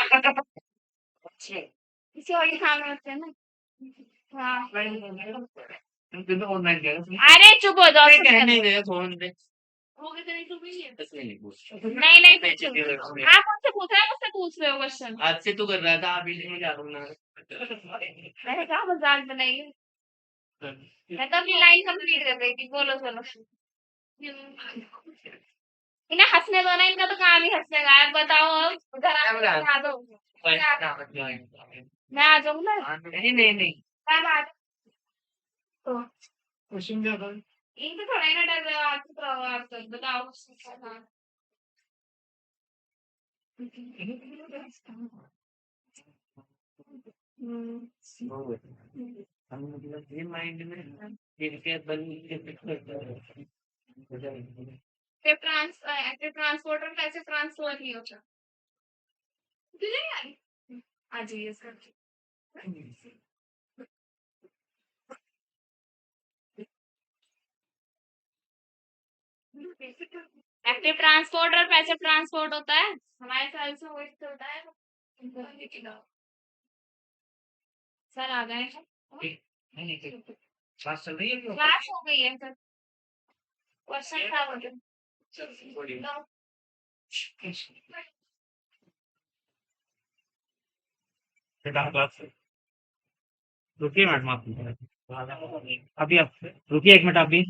किसी और के सामने होते हैं ना, हाँ अरे चुप हो जाओ, नहीं नहीं आप मुझसे पूछ रहे हैं, मुझसे पूछ रहे हो क्वेश्चन, आज से तो कर रहा था अभी नहीं जा रहा हूँ ना मैंने कहा मजाक बनाइए, मैं तो अपनी लाइन कंप्लीट कर रही थी, बोलो चलो, इन्हें हंसने दो ना, इनका तो काम ही हंसने का है, बताओ अब उधर आ दो, मैं आ जाऊंगा, नहीं नहीं नहीं मैं आ जाऊँ तो क्वेश्चन क्या था इनको थोड़ा ही ना डर रहा है, आपको प्रभाव कर बताओ हाँ। हम मतलब ये माइंड में इनके बल के फिट करते हैं एक्टिव ट्रांसपोर्टर कैसे ट्रांसफर नहीं होता तुझे नहीं आई आज ये sir active transporter passive transport होता है हमारे साल से वही चलता है सर आ गए हैं नहीं नहीं क्लास चल रही है अभी क्लास हो गई है सर क्वेश्चन था वो चल बोलिए क्लास रुकिए मैडम आप अभी आप रुकिए 1 मिनट अभी